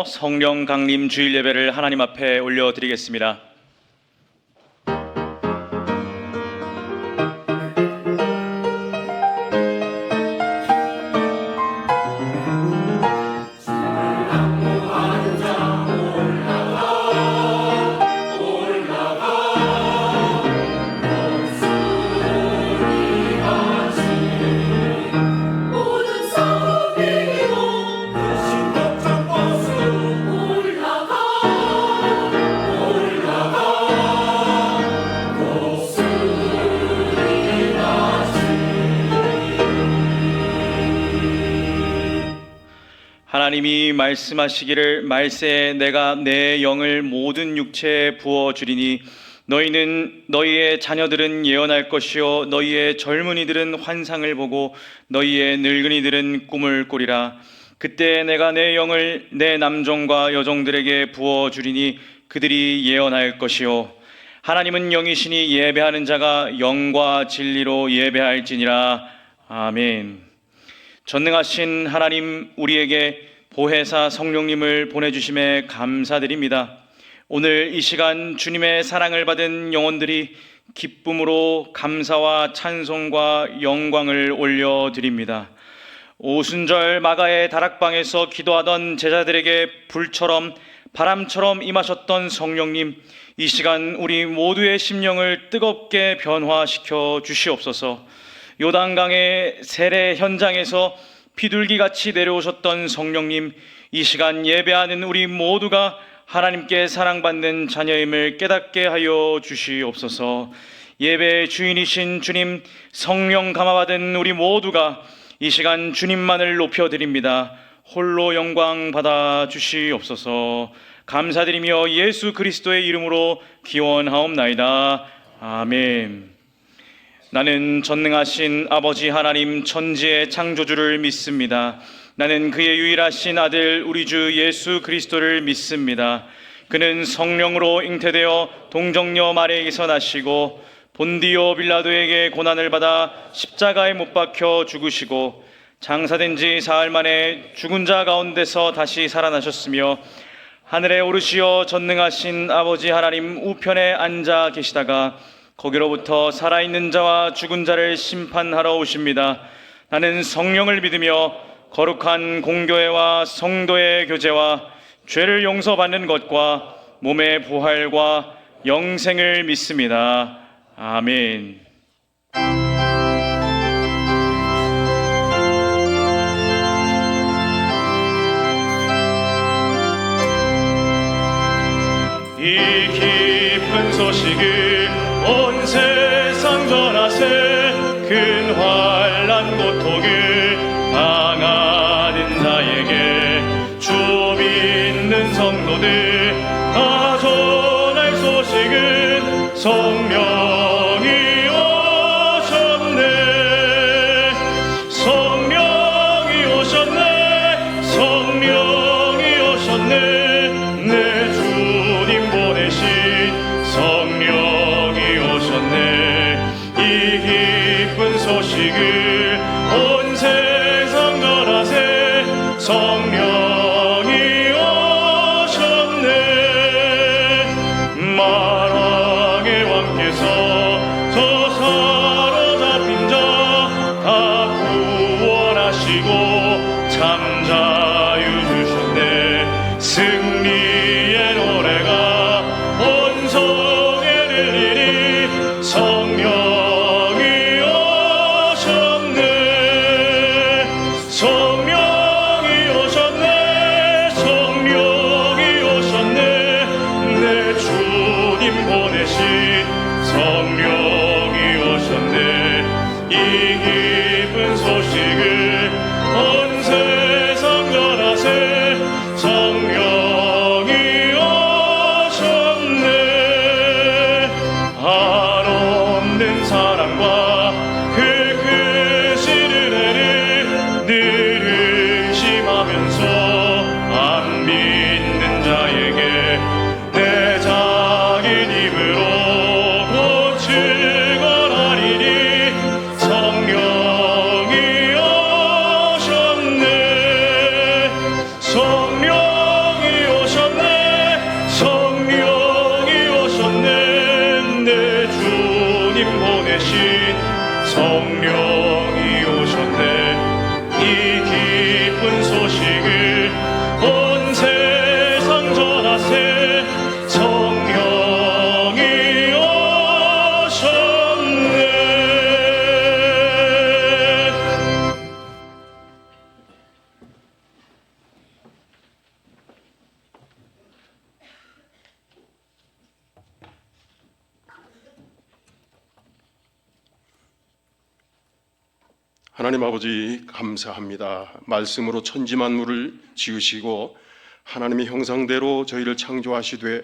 성령 강림 주일 예배를 하나님 앞에 올려드리겠습니다. 하나님이 말씀하시기를 말세에 내가 내 영을 모든 육체에 부어주리니 너희는 너희의 자녀들은 예언할 것이요 너희의 젊은이들은 환상을 보고 너희의 늙은이들은 꿈을 꾸리라. 그때 내가 내 영을 내 남종과 여종들에게 부어주리니 그들이 예언할 것이요 하나님은 영이시니 예배하는 자가 영과 진리로 예배할지니라. 아멘. 전능하신 하나님, 우리에게 보혜사 성령님을 보내주심에 감사드립니다. 오늘 이 시간 주님의 사랑을 받은 영혼들이 기쁨으로 감사와 찬송과 영광을 올려드립니다. 오순절 마가의 다락방에서 기도하던 제자들에게 불처럼 바람처럼 임하셨던 성령님, 이 시간 우리 모두의 심령을 뜨겁게 변화시켜 주시옵소서. 요단강의 세례 현장에서 비둘기같이 내려오셨던 성령님, 이 시간 예배하는 우리 모두가 하나님께 사랑받는 자녀임을 깨닫게 하여 주시옵소서. 예배의 주인이신 주님, 성령 감화받은 우리 모두가 이 시간 주님만을 높여드립니다. 홀로 영광 받아 주시옵소서. 감사드리며 예수 그리스도의 이름으로 기원하옵나이다. 아멘. 나는 전능하신 아버지 하나님 천지의 창조주를 믿습니다. 나는 그의 유일하신 아들 우리 주 예수 그리스도를 믿습니다. 그는 성령으로 잉태되어 동정녀 마리아에게서 나시고 본디오 빌라도에게 고난을 받아 십자가에 못 박혀 죽으시고 장사된 지 사흘 만에 죽은 자 가운데서 다시 살아나셨으며 하늘에 오르시어 전능하신 아버지 하나님 우편에 앉아 계시다가 거기로부터 살아있는 자와 죽은 자를 심판하러 오십니다. 나는 성령을 믿으며 거룩한 공교회와 성도의 교제와 죄를 용서받는 것과 몸의 부활과 영생을 믿습니다. 아멘. 이 깊은 소식을 온 세상 전하세. 큰 환난 고통을 당하는 자에게 주 믿는 성도들 다 전할 소식은 성령이 오셨네. 성령이 오셨네. 성령이 오셨네. 내 주님 보내신 성령이 오셨네. 이 기쁜 소식을 온 세상 전하세. 성령이 오셨네. 만왕의 왕께서 저 사로잡힌 자 다 구원하시고 참 자유 주셨네. 승리의 노래가 온 성에 들리니 성령이 오셨네. 성령이 오셨네. 하나님 아버지 감사합니다. 말씀으로 천지 만물을 지으시고 하나님의 형상대로 저희를 창조하시되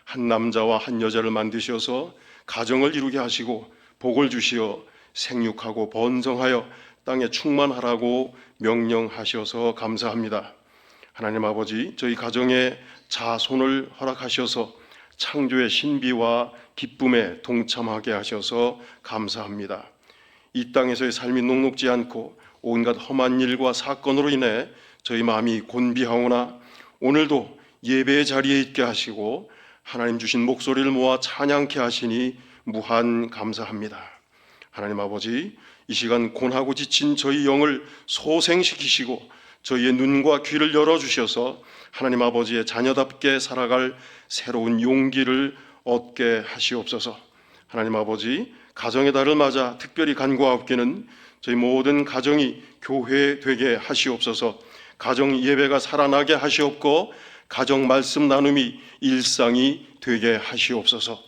한 남자와 한 여자를 만드셔서 가정을 이루게 하시고 복을 주시어 생육하고 번성하여 땅에 충만하라고 명령하셔서 감사합니다. 하나님 아버지, 저희 가정에 자손을 허락하셔서 창조의 신비와 기쁨에 동참하게 하셔서 감사합니다. 이 땅에서의 삶이 녹록지 않고 온갖 험한 일과 사건으로 인해 저희 마음이 곤비하오나 오늘도 예배의 자리에 있게 하시고 하나님 주신 목소리를 모아 찬양케 하시니 무한 감사합니다. 하나님 아버지, 이 시간 곤하고 지친 저희 영을 소생시키시고 저희의 눈과 귀를 열어주셔서 하나님 아버지의 자녀답게 살아갈 새로운 용기를 얻게 하시옵소서. 하나님 아버지, 가정의 달을 맞아 특별히 간구하옵기는 저희 모든 가정이 교회 되게 하시옵소서. 가정 예배가 살아나게 하시옵고 가정 말씀 나눔이 일상이 되게 하시옵소서.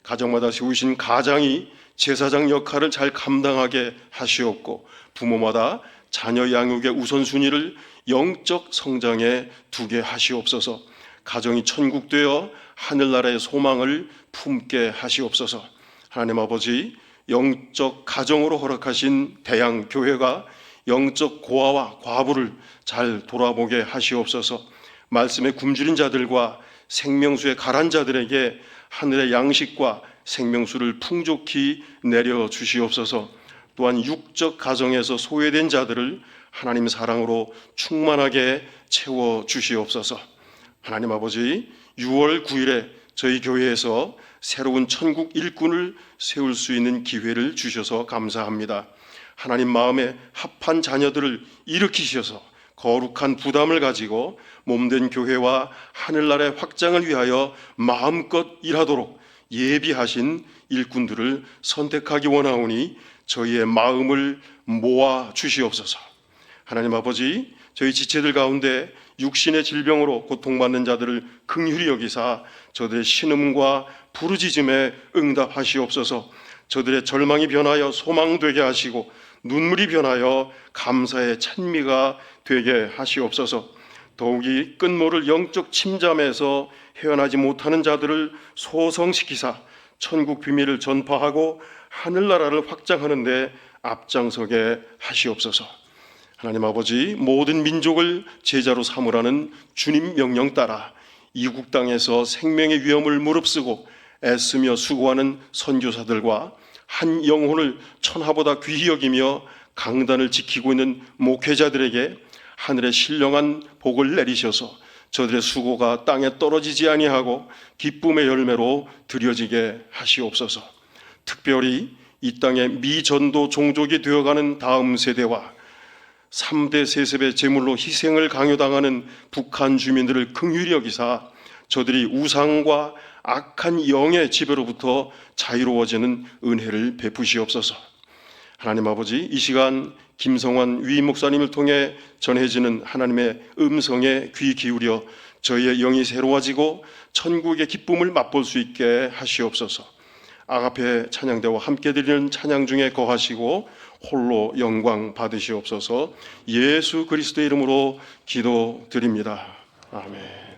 가정마다 세우신 가장이 제사장 역할을 잘 감당하게 하시옵고 부모마다 자녀 양육의 우선순위를 영적 성장에 두게 하시옵소서. 가정이 천국되어 하늘나라의 소망을 품게 하시옵소서. 하나님 아버지, 영적 가정으로 허락하신 대양교회가 영적 고아와 과부를 잘 돌아보게 하시옵소서. 말씀에 굶주린 자들과 생명수에 가란 자들에게 하늘의 양식과 생명수를 풍족히 내려주시옵소서. 또한 육적 가정에서 소외된 자들을 하나님 사랑으로 충만하게 채워주시옵소서. 하나님 아버지, 6월 9일에 저희 교회에서 새로운 천국 일꾼을 세울 수 있는 기회를 주셔서 감사합니다. 하나님 마음에 합한 자녀들을 일으키셔서 거룩한 부담을 가지고 몸된 교회와 하늘나라의 확장을 위하여 마음껏 일하도록 예비하신 일꾼들을 선택하기 원하오니 저희의 마음을 모아 주시옵소서. 하나님 아버지, 저희 지체들 가운데 육신의 질병으로 고통받는 자들을 긍휼히 여기사 저들의 신음과 부르짖음에 응답하시옵소서. 저들의 절망이 변하여 소망되게 하시고 눈물이 변하여 감사의 찬미가 되게 하시옵소서. 더욱이 끝모를 영적 침잠에서 헤어나지 못하는 자들을 소성시키사 천국 비밀을 전파하고 하늘나라를 확장하는 데 앞장서게 하시옵소서. 하나님 아버지, 모든 민족을 제자로 삼으라는 주님 명령 따라 이국 땅에서 생명의 위험을 무릅쓰고 애쓰며 수고하는 선교사들과 한 영혼을 천하보다 귀히 여기며 강단을 지키고 있는 목회자들에게 하늘의 신령한 복을 내리셔서 저들의 수고가 땅에 떨어지지 아니하고 기쁨의 열매로 드려지게 하시옵소서. 특별히 이 땅의 미전도 종족이 되어가는 다음 세대와 3대 세습의 제물로 희생을 강요당하는 북한 주민들을 긍휼히 여기사 저들이 우상과 악한 영의 지배로부터 자유로워지는 은혜를 베푸시옵소서. 하나님 아버지, 이 시간 김성환 위 목사님을 통해 전해지는 하나님의 음성에 귀 기울여 저희의 영이 새로워지고 천국의 기쁨을 맛볼 수 있게 하시옵소서. 아가페 찬양대와 함께 드리는 찬양 중에 거하시고 홀로 영광 받으시옵소서. 예수 그리스도의 이름으로 기도드립니다. 아멘.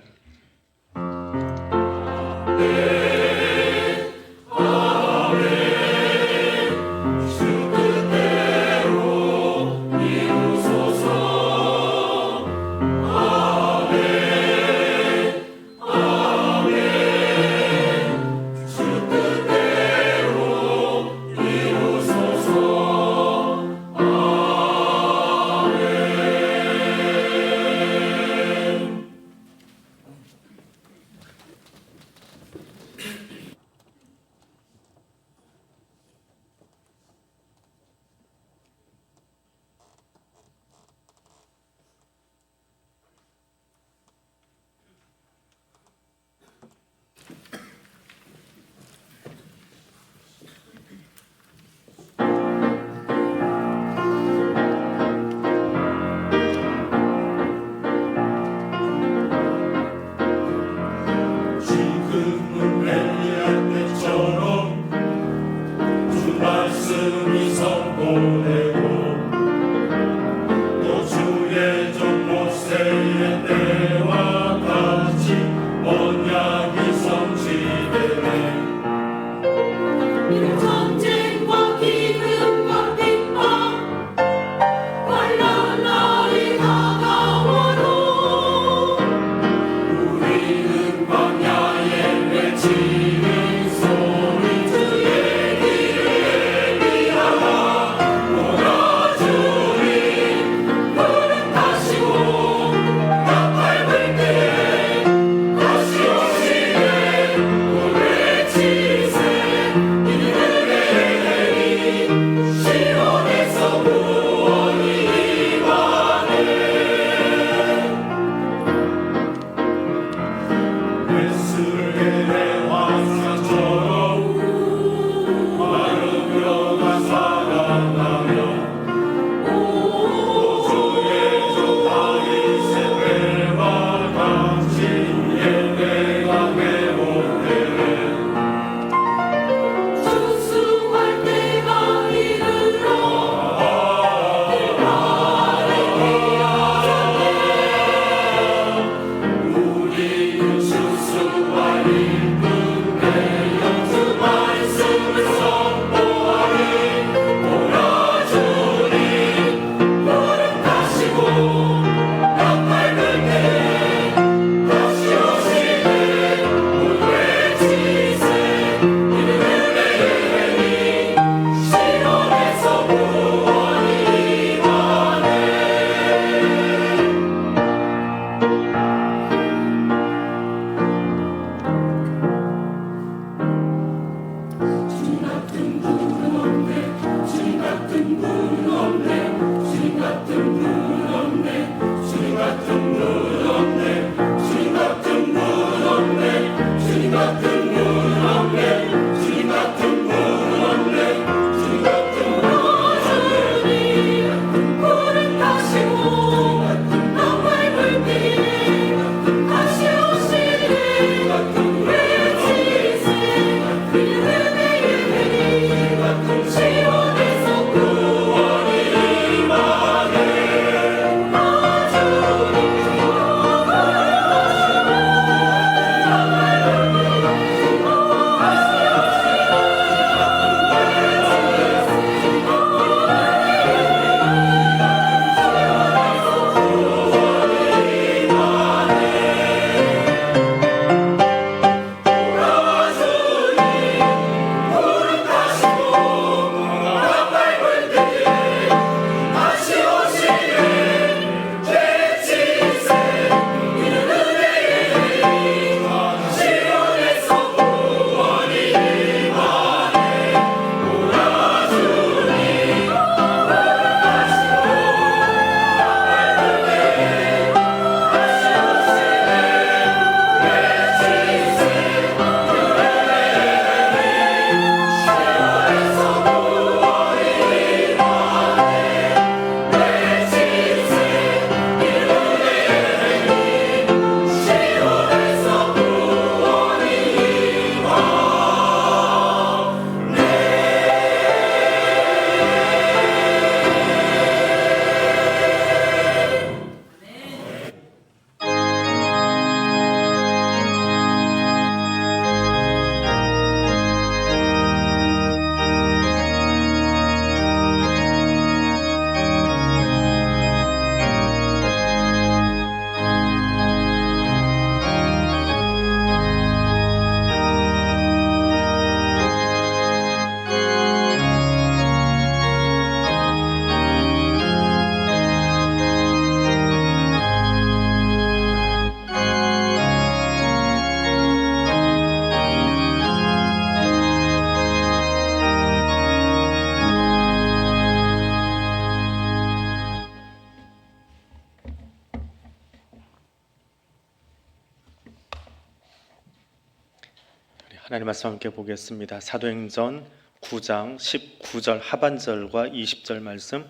하나님 말씀 함께 보겠습니다. 사도행전 9장 19절 하반절과 20절 말씀,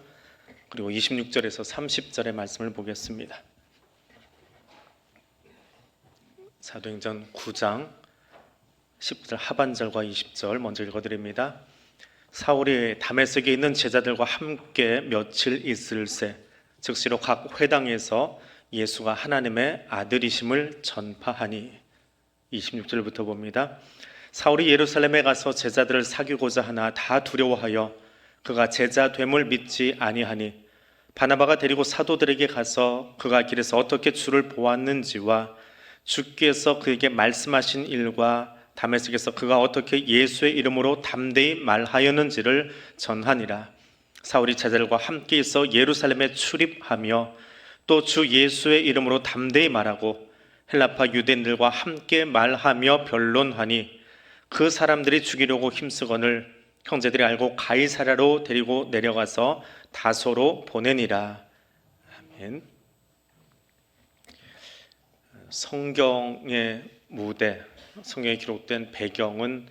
그리고 26절에서 30절의 말씀을 보겠습니다. 사도행전 9장 19절 하반절과 20절 먼저 읽어드립니다. 사울이 다메섹에 있는 제자들과 함께 며칠 있을새, 즉시로 각 회당에서 예수가 하나님의 아들이심을 전파하니. 26절부터 봅니다. 사울이 예루살렘에 가서 제자들을 사귀고자 하나 다 두려워하여 그가 제자됨을 믿지 아니하니, 바나바가 데리고 사도들에게 가서 그가 길에서 어떻게 주를 보았는지와 주께서 그에게 말씀하신 일과 다메섹에서 그가 어떻게 예수의 이름으로 담대히 말하였는지를 전하니라. 사울이 제자들과 함께 있어 예루살렘에 출입하며 또 주 예수의 이름으로 담대히 말하고 헬라파 유대인들과 함께 말하며 변론하니, 그 사람들이 죽이려고 힘쓰거늘 형제들이 알고 가이사랴로 데리고 내려가서 다소로 보내니라. 아멘. 성경의 무대, 성경에 기록된 배경은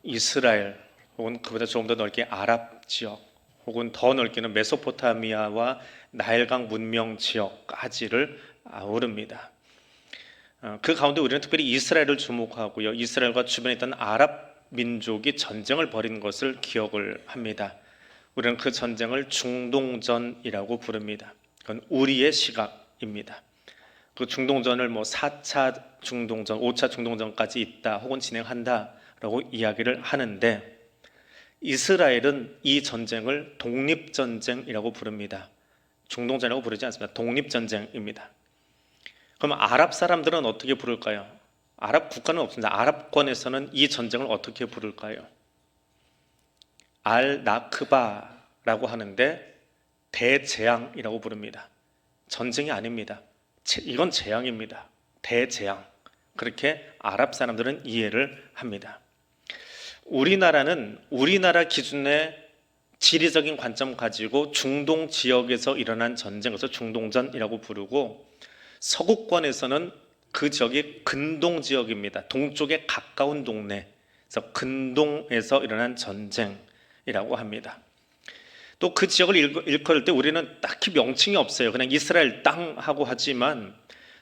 이스라엘 혹은 그보다 조금 더 넓게 아랍 지역, 혹은 더 넓게는 메소포타미아와 나일강 문명 지역까지를 아우릅니다. 그 가운데 우리는 특별히 이스라엘을 주목하고요, 이스라엘과 주변에 있던 아랍 민족이 전쟁을 벌인 것을 기억을 합니다. 우리는 그 전쟁을 중동전이라고 부릅니다. 그건 우리의 시각입니다. 그 중동전을 4차 중동전, 5차 중동전까지 있다 혹은 진행한다라고 이야기를 하는데, 이스라엘은 이 전쟁을 독립전쟁이라고 부릅니다. 중동전이라고 부르지 않습니다. 독립전쟁입니다. 그럼 아랍 사람들은 어떻게 부를까요? 아랍 국가는 없습니다. 아랍권에서는 이 전쟁을 어떻게 부를까요? 알-나크바라고 하는데 대재앙이라고 부릅니다. 전쟁이 아닙니다. 이건 재앙입니다. 대재앙. 그렇게 아랍 사람들은 이해를 합니다. 우리나라는 우리나라 기준의 지리적인 관점 가지고 중동 지역에서 일어난 전쟁, 그래서 중동전이라고 부르고, 서구권에서는 그 지역이 근동 지역입니다. 동쪽에 가까운 동네, 그래서 근동에서 일어난 전쟁이라고 합니다. 또 그 지역을 일컬을 때 우리는 딱히 명칭이 없어요. 그냥 이스라엘 땅하고 하지만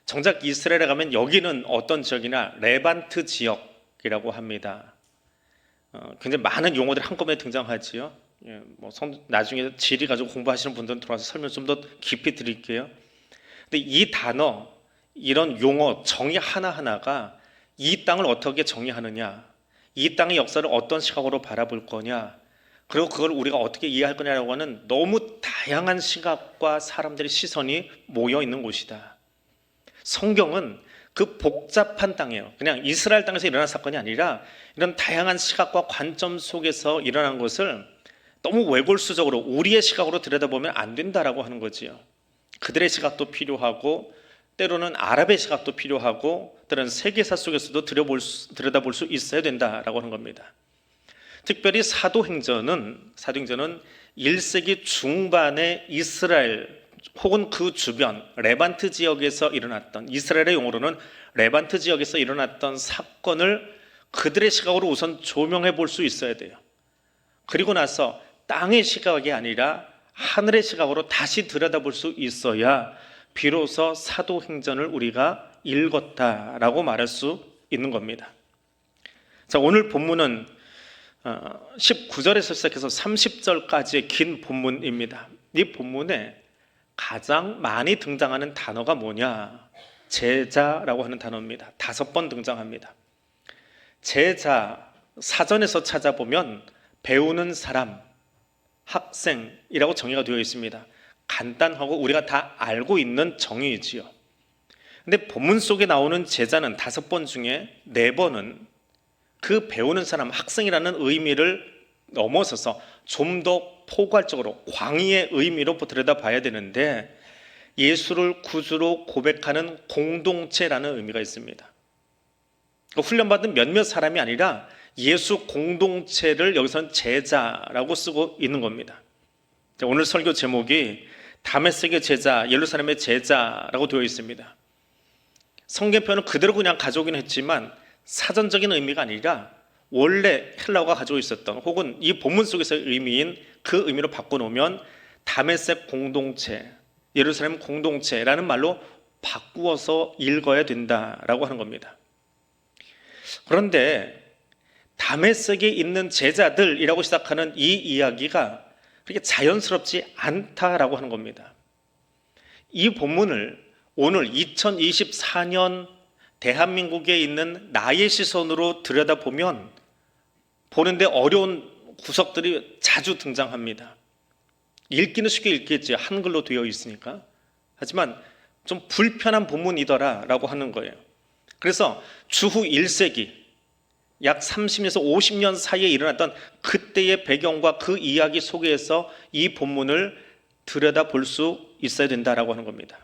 정작 이스라엘에 가면 여기는 어떤 지역이나 레반트 지역이라고 합니다. 굉장히 많은 용어들이 한꺼번에 등장하지요. 나중에 지리 가지고 공부하시는 분들은 들어와서 설명 좀 더 깊이 드릴게요. 근데 이 단어, 이런 용어, 정의 하나하나가 이 땅을 어떻게 정의하느냐, 이 땅의 역사를 어떤 시각으로 바라볼 거냐, 그리고 그걸 우리가 어떻게 이해할 거냐라고 하는 너무 다양한 시각과 사람들의 시선이 모여 있는 곳이다. 성경은 그 복잡한 땅이에요. 그냥 이스라엘 땅에서 일어난 사건이 아니라 이런 다양한 시각과 관점 속에서 일어난 것을 너무 외골수적으로 우리의 시각으로 들여다보면 안 된다라고 하는 거지요. 그들의 시각도 필요하고, 때로는 아랍의 시각도 필요하고, 때로는 세계사 속에서도 들여다볼 수 있어야 된다라고 하는 겁니다. 특별히 사도행전은 1세기 중반에 이스라엘 혹은 그 주변 레반트 지역에서 일어났던, 이스라엘의 용어로는 레반트 지역에서 일어났던 사건을 그들의 시각으로 우선 조명해 볼 수 있어야 돼요. 그리고 나서 땅의 시각이 아니라 하늘의 시각으로 다시 들여다볼 수 있어야 비로소 사도행전을 우리가 읽었다라고 말할 수 있는 겁니다. 자, 오늘 본문은 19절에서 시작해서 30절까지의 긴 본문입니다. 이 본문에 가장 많이 등장하는 단어가 뭐냐? 제자라고 하는 단어입니다. 5번 등장합니다. 제자, 사전에서 찾아보면 배우는 사람, 학생이라고 정의가 되어 있습니다. 간단하고 우리가 다 알고 있는 정의이지요. 근데 본문 속에 나오는 제자는 5번 중에 4번은 그 배우는 사람, 학생이라는 의미를 넘어서서 좀 더 포괄적으로 광의의 의미로 들여다봐야 되는데, 예수를 구주로 고백하는 공동체라는 의미가 있습니다. 훈련받은 몇몇 사람이 아니라 예수 공동체를 여기서는 제자라고 쓰고 있는 겁니다. 오늘 설교 제목이 다메섹의 제자, 예루살렘의 제자라고 되어 있습니다. 성경표현은 그대로 그냥 가져오긴 했지만 사전적인 의미가 아니라 원래 헬라어가 가지고 있었던, 혹은 이 본문 속에서의 의미인 그 의미로 바꿔놓으면 다메섹 공동체, 예루살렘 공동체라는 말로 바꾸어서 읽어야 된다라고 하는 겁니다. 그런데 다메섹에 있는 제자들이라고 시작하는 이 이야기가 그렇게 자연스럽지 않다라고 하는 겁니다. 이 본문을 오늘 2024년 대한민국에 있는 나의 시선으로 들여다보면 보는데 어려운 구석들이 자주 등장합니다. 읽기는 쉽게 읽겠지, 한글로 되어 있으니까. 하지만 좀 불편한 본문이더라라고 하는 거예요. 그래서 주후 1세기, 약 30년에서 50년 사이에 일어났던 그때의 배경과 그 이야기 속에서 이 본문을 들여다볼 수 있어야 된다라고 하는 겁니다.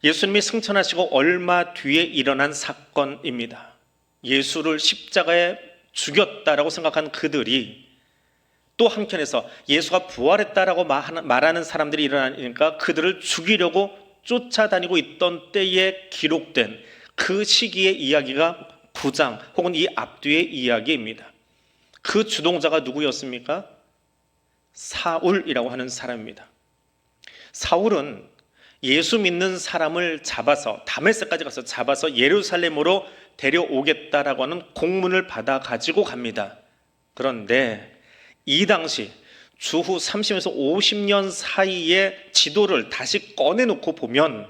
예수님이 승천하시고 얼마 뒤에 일어난 사건입니다. 예수를 십자가에 죽였다라고 생각한 그들이 또 한켠에서 예수가 부활했다라고 말하는 사람들이 일어나니까 그들을 죽이려고 쫓아다니고 있던 때에 기록된 그 시기의 이야기가 9장 혹은 이 앞뒤의 이야기입니다. 그 주동자가 누구였습니까? 사울이라고 하는 사람입니다. 사울은 예수 믿는 사람을 잡아서 다메섹까지 가서 잡아서 예루살렘으로 데려오겠다라고 하는 공문을 받아 가지고 갑니다. 그런데 이 당시 주후 30에서 50년 사이의 지도를 다시 꺼내놓고 보면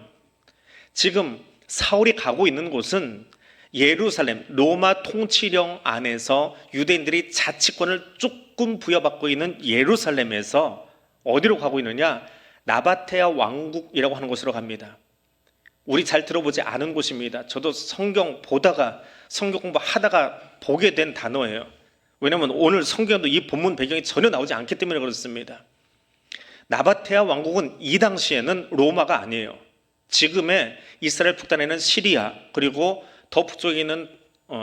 지금 사울이 가고 있는 곳은 예루살렘, 로마 통치령 안에서 유대인들이 자치권을 조금 부여받고 있는 예루살렘에서 어디로 가고 있느냐? 나바테아 왕국이라고 하는 곳으로 갑니다. 우리 잘 들어보지 않은 곳입니다. 저도 성경 보다가, 성경 공부하다가 보게 된 단어예요. 왜냐하면 오늘 성경도 이 본문 배경이 전혀 나오지 않기 때문에 그렇습니다. 나바테아 왕국은 이 당시에는 로마가 아니에요. 지금의 이스라엘 북단에 있는 시리아, 그리고 더 북쪽에 있는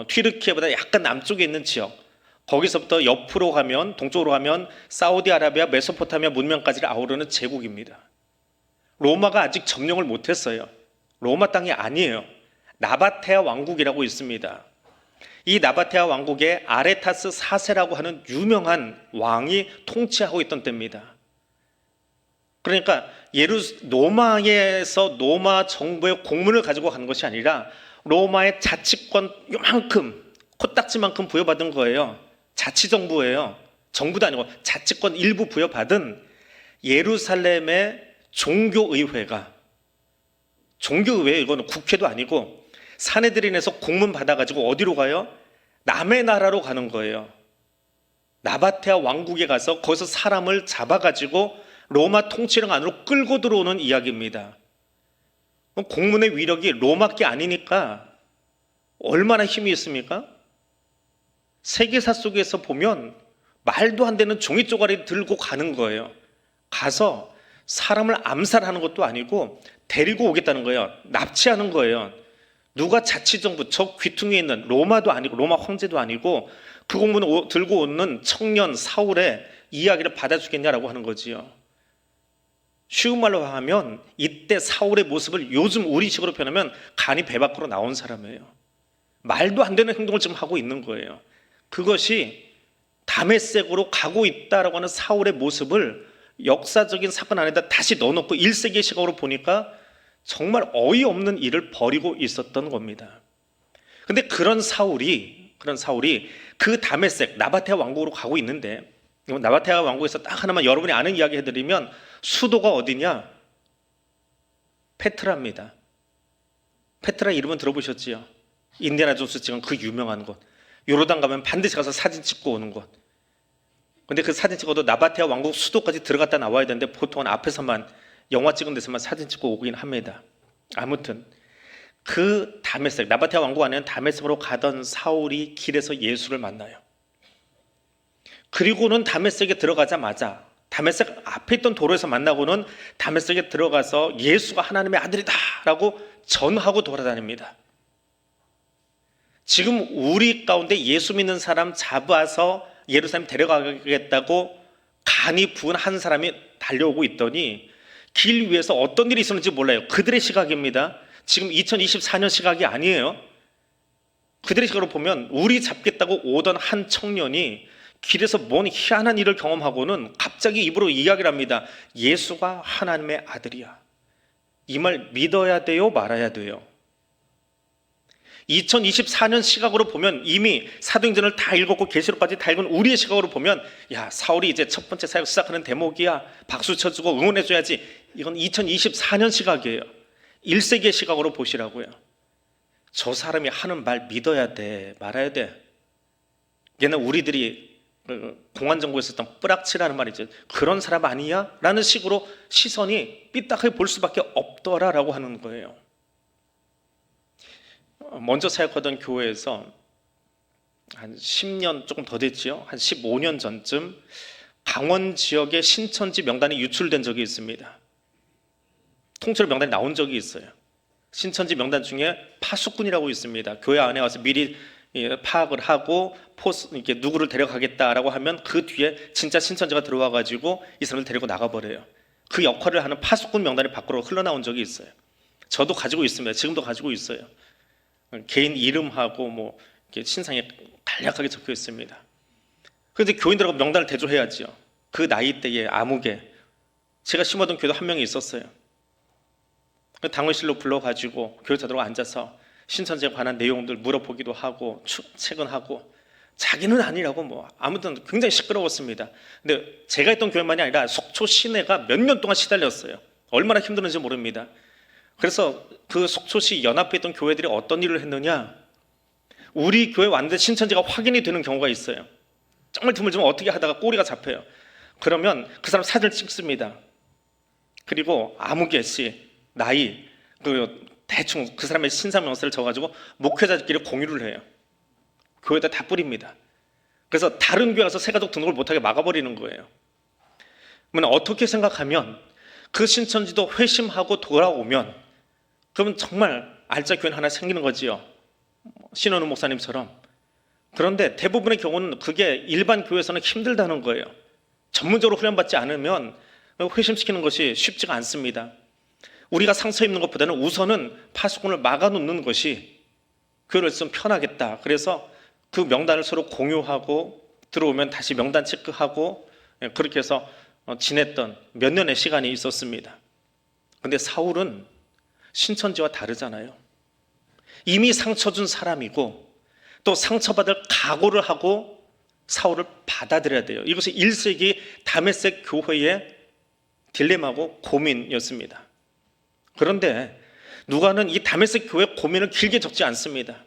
튀르키예보다 약간 남쪽에 있는 지역, 거기서부터 옆으로 가면, 동쪽으로 가면 사우디아라비아, 메소포타미아 문명까지를 아우르는 제국입니다. 로마가 아직 점령을 못했어요. 로마 땅이 아니에요. 나바테아 왕국이라고 있습니다. 이 나바테아 왕국에 아레타스 4세라고 하는 유명한 왕이 통치하고 있던 때입니다. 그러니까 로마에서 로마 정부의 공문을 가지고 가는 것이 아니라 로마의 자치권 요만큼, 코딱지만큼 부여받은 거예요. 자치정부예요. 정부도 아니고 자치권 일부 부여받은 예루살렘의 종교의회가, 종교의회, 이거는 국회도 아니고 사내들인에서 공문 받아가지고 어디로 가요? 남의 나라로 가는 거예요. 나바테아 왕국에 가서 거기서 사람을 잡아가지고 로마 통치령 안으로 끌고 들어오는 이야기입니다. 공문의 위력이 로마께 아니니까 얼마나 힘이 있습니까? 세계사 속에서 보면 말도 안 되는 종이 쪼가리 들고 가는 거예요. 가서 사람을 암살하는 것도 아니고 데리고 오겠다는 거예요. 납치하는 거예요. 누가 자치정부, 저 귀퉁이에 있는 로마도 아니고 로마 황제도 아니고 그 공문을 들고 오는 청년 사울의 이야기를 받아주겠냐라고 하는 거지요. 쉬운 말로 하면 이때 사울의 모습을 요즘 우리식으로 표현하면 간이 배 밖으로 나온 사람이에요. 말도 안 되는 행동을 지금 하고 있는 거예요. 그것이 다메섹으로 가고 있다라고 하는 사울의 모습을 역사적인 사건 안에다 다시 넣어놓고 1세기의 시각으로 보니까 정말 어이없는 일을 벌이고 있었던 겁니다. 근데 그런 사울이 그 다메섹, 나바테아 왕국으로 가고 있는데, 나바테아 왕국에서 딱 하나만 여러분이 아는 이야기 해드리면 수도가 어디냐? 페트라입니다. 페트라 이름은 들어보셨지요? 인디아나 존스 찍은 그 유명한 곳. 요르단 가면 반드시 가서 사진 찍고 오는 곳. 근데 그 사진 찍어도 나바테아 왕국 수도까지 들어갔다 나와야 되는데 보통은 앞에서만, 영화 찍은 데서만 사진 찍고 오긴 합니다. 아무튼 그 다메섹, 나바테아 왕국 안에는 다메섹으로 가던 사울이 길에서 예수를 만나요. 그리고는 다메섹에 들어가자마자 다메섹 앞에 있던 도로에서 만나고는 다메섹에 들어가서 예수가 하나님의 아들이다 라고 전하고 돌아다닙니다. 지금 우리 가운데 예수 믿는 사람 잡아서 예루살렘 데려가겠다고 간이 부은 한 사람이 달려오고 있더니 길 위에서 어떤 일이 있었는지 몰라요. 그들의 시각입니다. 지금 2024년 시각이 아니에요. 그들의 시각으로 보면 우리 잡겠다고 오던 한 청년이 길에서 뭔 희한한 일을 경험하고는 갑자기 입으로 이야기를 합니다. 예수가 하나님의 아들이야. 이 말 믿어야 돼요? 말아야 돼요? 2024년 시각으로 보면 이미 사도행전을 다 읽었고 계시록까지 다 읽은 우리의 시각으로 보면, 야, 사울이 이제 첫 번째 사역 시작하는 대목이야, 박수 쳐주고 응원해줘야지. 이건 2024년 시각이에요. 1세기의 시각으로 보시라고요. 저 사람이 하는 말 믿어야 돼, 말아야 돼? 옛날 우리들이 공안정보에 썼던 뿌락치라는 말이죠. 그런 사람 아니야? 라는 식으로 시선이 삐딱하게 볼 수밖에 없더라라고 하는 거예요. 먼저 사역하던 교회에서 한 10년 조금 더 됐지요. 한 15년 전쯤 강원 지역의 신천지 명단이 유출된 적이 있습니다. 통째로 명단이 나온 적이 있어요. 신천지 명단 중에 파수꾼이라고 있습니다. 교회 안에 와서 미리 파악을 하고 이렇게 누구를 데려가겠다라고 하면 그 뒤에 진짜 신천지가 들어와가지고 이 사람을 데리고 나가버려요. 그 역할을 하는 파수꾼 명단이 밖으로 흘러나온 적이 있어요. 저도 가지고 있습니다. 지금도 가지고 있어요. 개인 이름하고 뭐 이렇게 신상에 간략하게 적혀 있습니다. 그런데 교인들하고 명단을 대조해야지요. 그 나이대에 아무개 제가 심어둔 교도 한 명이 있었어요. 그 당회실로 불러가지고 교회자들하고 앉아서 신천지에 관한 내용들 물어보기도 하고 체근하고 자기는 아니라고 뭐 아무튼 굉장히 시끄러웠습니다. 근데 제가 있던 교회만이 아니라 속초 시내가 몇 년 동안 시달렸어요. 얼마나 힘들었는지 모릅니다. 그래서 그 속초시 연합에 있던 교회들이 어떤 일을 했느냐, 우리 교회 왔는데 신천지가 확인이 되는 경우가 있어요. 정말 드물지만 어떻게 하다가 꼬리가 잡혀요. 그러면 그 사람 사진을 찍습니다. 그리고 아무개씨 나이 대충 그 사람의 신상 명세를 적어가지고 목회자들끼리 공유를 해요. 교회에다 다 뿌립니다. 그래서 다른 교회 가서 새가족 등록을 못하게 막아버리는 거예요. 그러면 어떻게 생각하면 그 신천지도 회심하고 돌아오면 그러면 정말 알짜 교회는 하나 생기는 거지요. 신원우 목사님처럼. 그런데 대부분의 경우는 그게 일반 교회에서는 힘들다는 거예요. 전문적으로 훈련받지 않으면 회심시키는 것이 쉽지가 않습니다. 우리가 상처 입는 것보다는 우선은 파수꾼을 막아놓는 것이 교회를 좀 편하겠다. 그래서 그 명단을 서로 공유하고 들어오면 다시 명단 체크하고 그렇게 해서 지냈던 몇 년의 시간이 있었습니다. 그런데 사울은 신천지와 다르잖아요. 이미 상처 준 사람이고 또 상처받을 각오를 하고 사울을 받아들여야 돼요. 이것이 1세기 다메섹 교회의 딜레마고 고민이었습니다. 그런데 누가는 이 다메섹 교회 고민을 길게 적지 않습니다.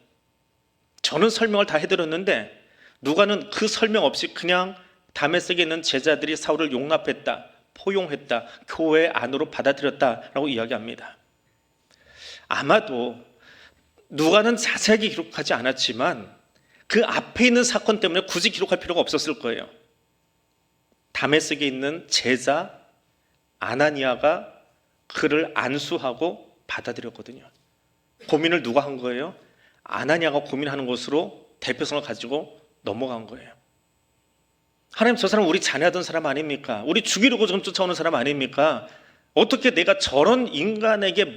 저는 설명을 다 해드렸는데 누가는 그 설명 없이 그냥 다메섹에 있는 제자들이 사울을 용납했다, 포용했다, 교회 안으로 받아들였다라고 이야기합니다. 아마도 누가는 자세하게 기록하지 않았지만 그 앞에 있는 사건 때문에 굳이 기록할 필요가 없었을 거예요. 다메섹에 있는 제자 아나니아가 그를 안수하고 받아들였거든요. 고민을 누가 한 거예요? 아나니아가 고민하는 것으로 대표성을 가지고 넘어간 거예요. 하나님, 저 사람 우리 잔해하던 사람 아닙니까? 우리 죽이려고 지금 쫓아오는 사람 아닙니까? 어떻게 내가 저런 인간에게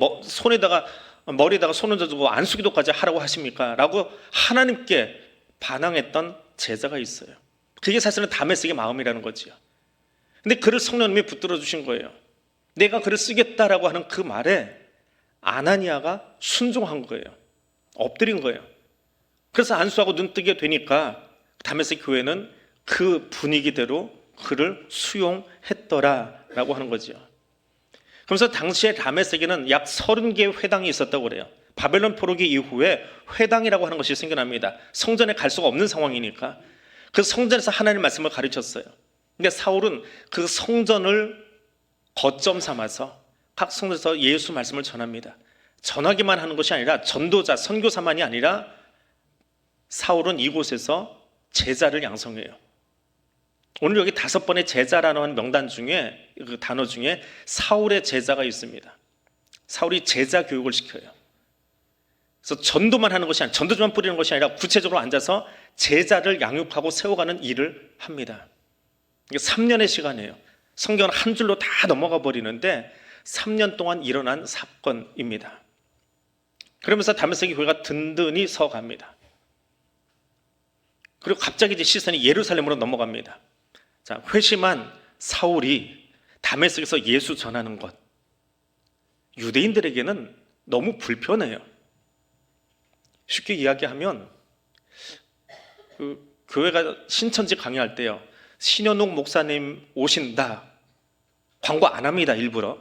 머리에다가 손을 얹어주고 안수기도까지 하라고 하십니까? 라고 하나님께 반항했던 제자가 있어요. 그게 사실은 다메섹의 마음이라는 거지요. 근데 그를 성령님이 붙들어 주신 거예요. 내가 그를 쓰겠다라고 하는 그 말에 아나니아가 순종한 거예요. 엎드린 거예요. 그래서 안수하고 눈뜨게 되니까 다메섹 교회는 그 분위기대로 그를 수용했더라라고 하는 거죠. 그래서 당시에 다메섹에는 약 30개의 회당이 있었다고 그래요. 바벨론 포로기 이후에 회당이라고 하는 것이 생겨납니다. 성전에 갈 수가 없는 상황이니까 그 성전에서 하나님의 말씀을 가르쳤어요. 근데 사울은 그 성전을 거점 삼아서 각 성전에서 예수 말씀을 전합니다. 전하기만 하는 것이 아니라 전도자, 선교사만이 아니라 사울은 이곳에서 제자를 양성해요. 오늘 여기 5번의 제자라는 명단 중에 그 단어 중에 사울의 제자가 있습니다. 사울이 제자 교육을 시켜요. 그래서 전도만 하는 것이 아니라 전도주만 뿌리는 것이 아니라 구체적으로 앉아서 제자를 양육하고 세워가는 일을 합니다. 이게 3년의 시간이에요. 성경은 한 줄로 다 넘어가 버리는데 3년 동안 일어난 사건입니다. 그러면서 다메섹 교회가 든든히 서갑니다. 그리고 갑자기 이제 시선이 예루살렘으로 넘어갑니다. 자, 회심한 사울이 다메섹에서 예수 전하는 것, 유대인들에게는 너무 불편해요. 쉽게 이야기하면 그 교회가 신천지 강의할 때요, 신현욱 목사님 오신다 광고 안 합니다. 일부러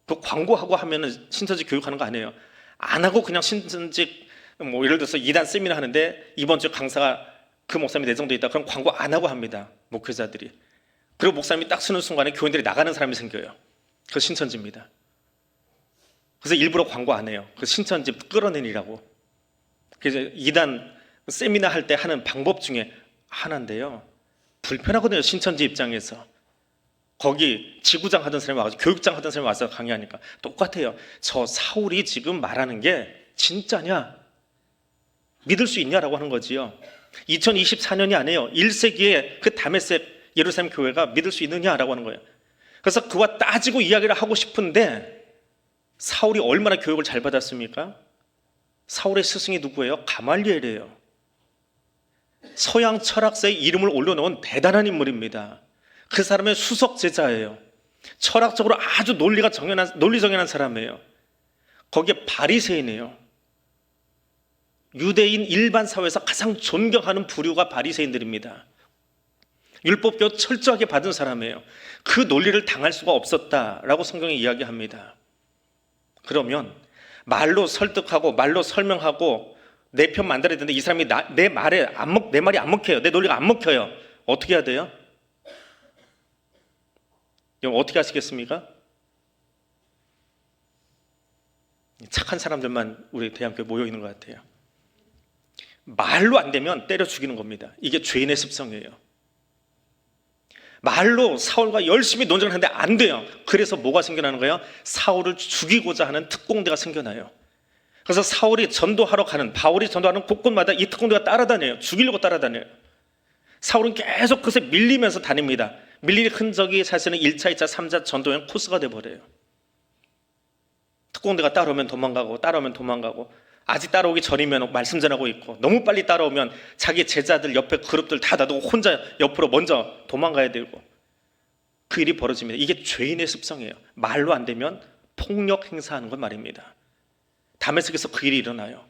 그 광고하고 하면은 신천지 교육하는 거 아니에요. 안 하고 그냥 신천지 뭐 예를 들어서 2단 세미나 하는데 이번 주 강사가 그 목사님이 내정돼 있다, 그럼 광고 안 하고 합니다. 목회자들이. 그리고 목사님이 딱 쓰는 순간에 교인들이 나가는 사람이 생겨요. 그 신천지입니다. 그래서 일부러 광고 안 해요. 그 신천지 끌어내리라고. 그래서 2단 세미나 할 때 하는 방법 중에 하나인데요, 불편하거든요. 신천지 입장에서. 거기 지구장 하던 사람이 와서, 교육장 하던 사람이 와서 강의하니까 똑같아요. 저 사울이 지금 말하는 게 진짜냐? 믿을 수 있냐라고 하는 거지요. 2024년이 아니에요. 1세기에 그 다메섹 예루살렘 교회가 믿을 수 있느냐라고 하는 거예요. 그래서 그와 따지고 이야기를 하고 싶은데 사울이 얼마나 교육을 잘 받았습니까? 사울의 스승이 누구예요? 가말리엘이에요. 서양 철학사에 이름을 올려놓은 대단한 인물입니다. 그 사람의 수석 제자예요. 철학적으로 아주 논리정연한 사람이에요. 거기에 바리새인이에요. 유대인 일반 사회에서 가장 존경하는 부류가 바리새인들입니다. 율법교 철저하게 받은 사람이에요. 그 논리를 당할 수가 없었다라고 성경이 이야기합니다. 그러면 말로 설득하고 말로 설명하고 내 편 만들어야 되는데 이 사람이 내 말이 안 먹혀요. 내 논리가 안 먹혀요. 어떻게 해야 돼요? 그럼 어떻게 하시겠습니까? 착한 사람들만 우리 대한교회 모여 있는 것 같아요. 말로 안 되면 때려 죽이는 겁니다. 이게 죄인의 습성이에요. 말로 사울과 열심히 논쟁을 하는데 안 돼요. 그래서 뭐가 생겨나는 거예요? 사울을 죽이고자 하는 특공대가 생겨나요. 그래서 사울이 전도하러 가는, 바울이 전도하는 곳곳마다 이 특공대가 따라다녀요. 죽이려고 따라다녀요. 사울은 계속 그것에 밀리면서 다닙니다. 밀리는 흔적이 사실은 1차, 2차, 3차 전도여행 코스가 돼버려요. 특공대가 따라오면 도망가고, 따라오면 도망가고, 아직 따라오기 전이면 말씀 전하고 있고, 너무 빨리 따라오면 자기 제자들 옆에 그룹들 다 놔두고 혼자 옆으로 먼저 도망가야 되고, 그 일이 벌어집니다. 이게 죄인의 습성이에요. 말로 안 되면 폭력 행사하는 건 말입니다. 다메섹에서 그 일이 일어나요.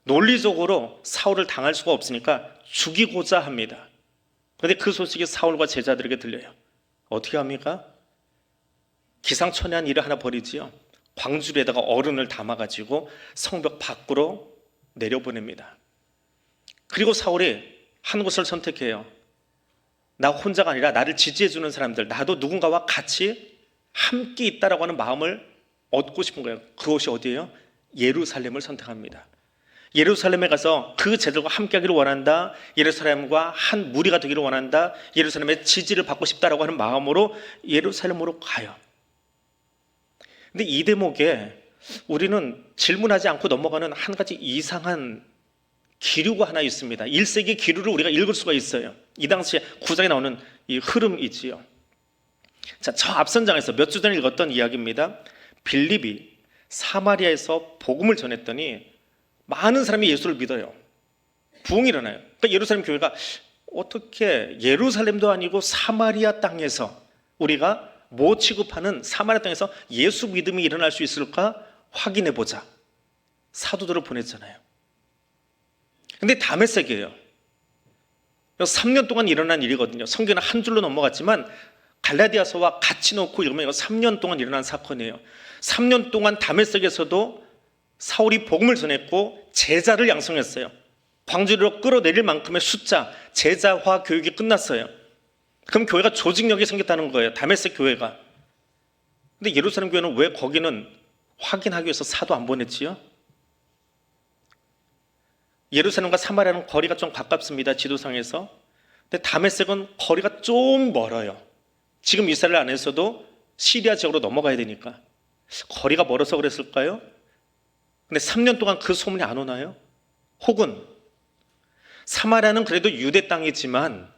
논리적으로 사울을 당할 수가 없으니까 죽이고자 합니다. 그런데 그 소식이 사울과 제자들에게 들려요. 어떻게 합니까? 기상천외한 일을 하나 벌이지요. 광주리에다가 얼음을 담아가지고 성벽 밖으로 내려보냅니다. 그리고 사울이 한 곳을 선택해요. 나 혼자가 아니라 나를 지지해주는 사람들, 나도 누군가와 같이 함께 있다라고 하는 마음을 얻고 싶은 거예요. 그곳이 어디예요? 예루살렘을 선택합니다. 예루살렘에 가서 그 제자들과 함께하기를 원한다. 예루살렘과 한 무리가 되기를 원한다. 예루살렘의 지지를 받고 싶다라고 하는 마음으로 예루살렘으로 가요. 근데 이 대목에 우리는 질문하지 않고 넘어가는 한 가지 이상한 기류가 하나 있습니다. 1세기 기류를 우리가 읽을 수가 있어요. 이 당시에 9장에 나오는 이 흐름이지요. 자, 저 앞선 장에서 몇 주 전에 읽었던 이야기입니다. 빌립이 사마리아에서 복음을 전했더니 많은 사람이 예수를 믿어요. 부흥이 일어나요. 그러니까 예루살렘 교회가 어떻게 예루살렘도 아니고 사마리아 땅에서 우리가 뭐 취급하는 사마리아 땅에서 예수 믿음이 일어날 수 있을까 확인해보자. 사도들을 보냈잖아요. 근데 다메섹이에요. 3년 동안 일어난 일이거든요. 성경은 한 줄로 넘어갔지만 갈라디아서와 같이 놓고 읽으면 이거 3년 동안 일어난 사건이에요. 3년 동안 다메섹에서도 사울이 복음을 전했고 제자를 양성했어요. 광주리로 끌어내릴 만큼의 숫자, 제자화 교육이 끝났어요. 그럼 교회가 조직력이 생겼다는 거예요. 다메섹 교회가. 근데 예루살렘 교회는 왜 거기는 확인하기 위해서 사도 안 보냈지요? 예루살렘과 사마리아는 거리가 좀 가깝습니다. 지도상에서. 근데 다메섹은 거리가 좀 멀어요. 지금 이스라엘 안에서도 시리아 지역으로 넘어가야 되니까. 거리가 멀어서 그랬을까요? 근데 3년 동안 그 소문이 안 오나요? 혹은 사마리아는 그래도 유대 땅이지만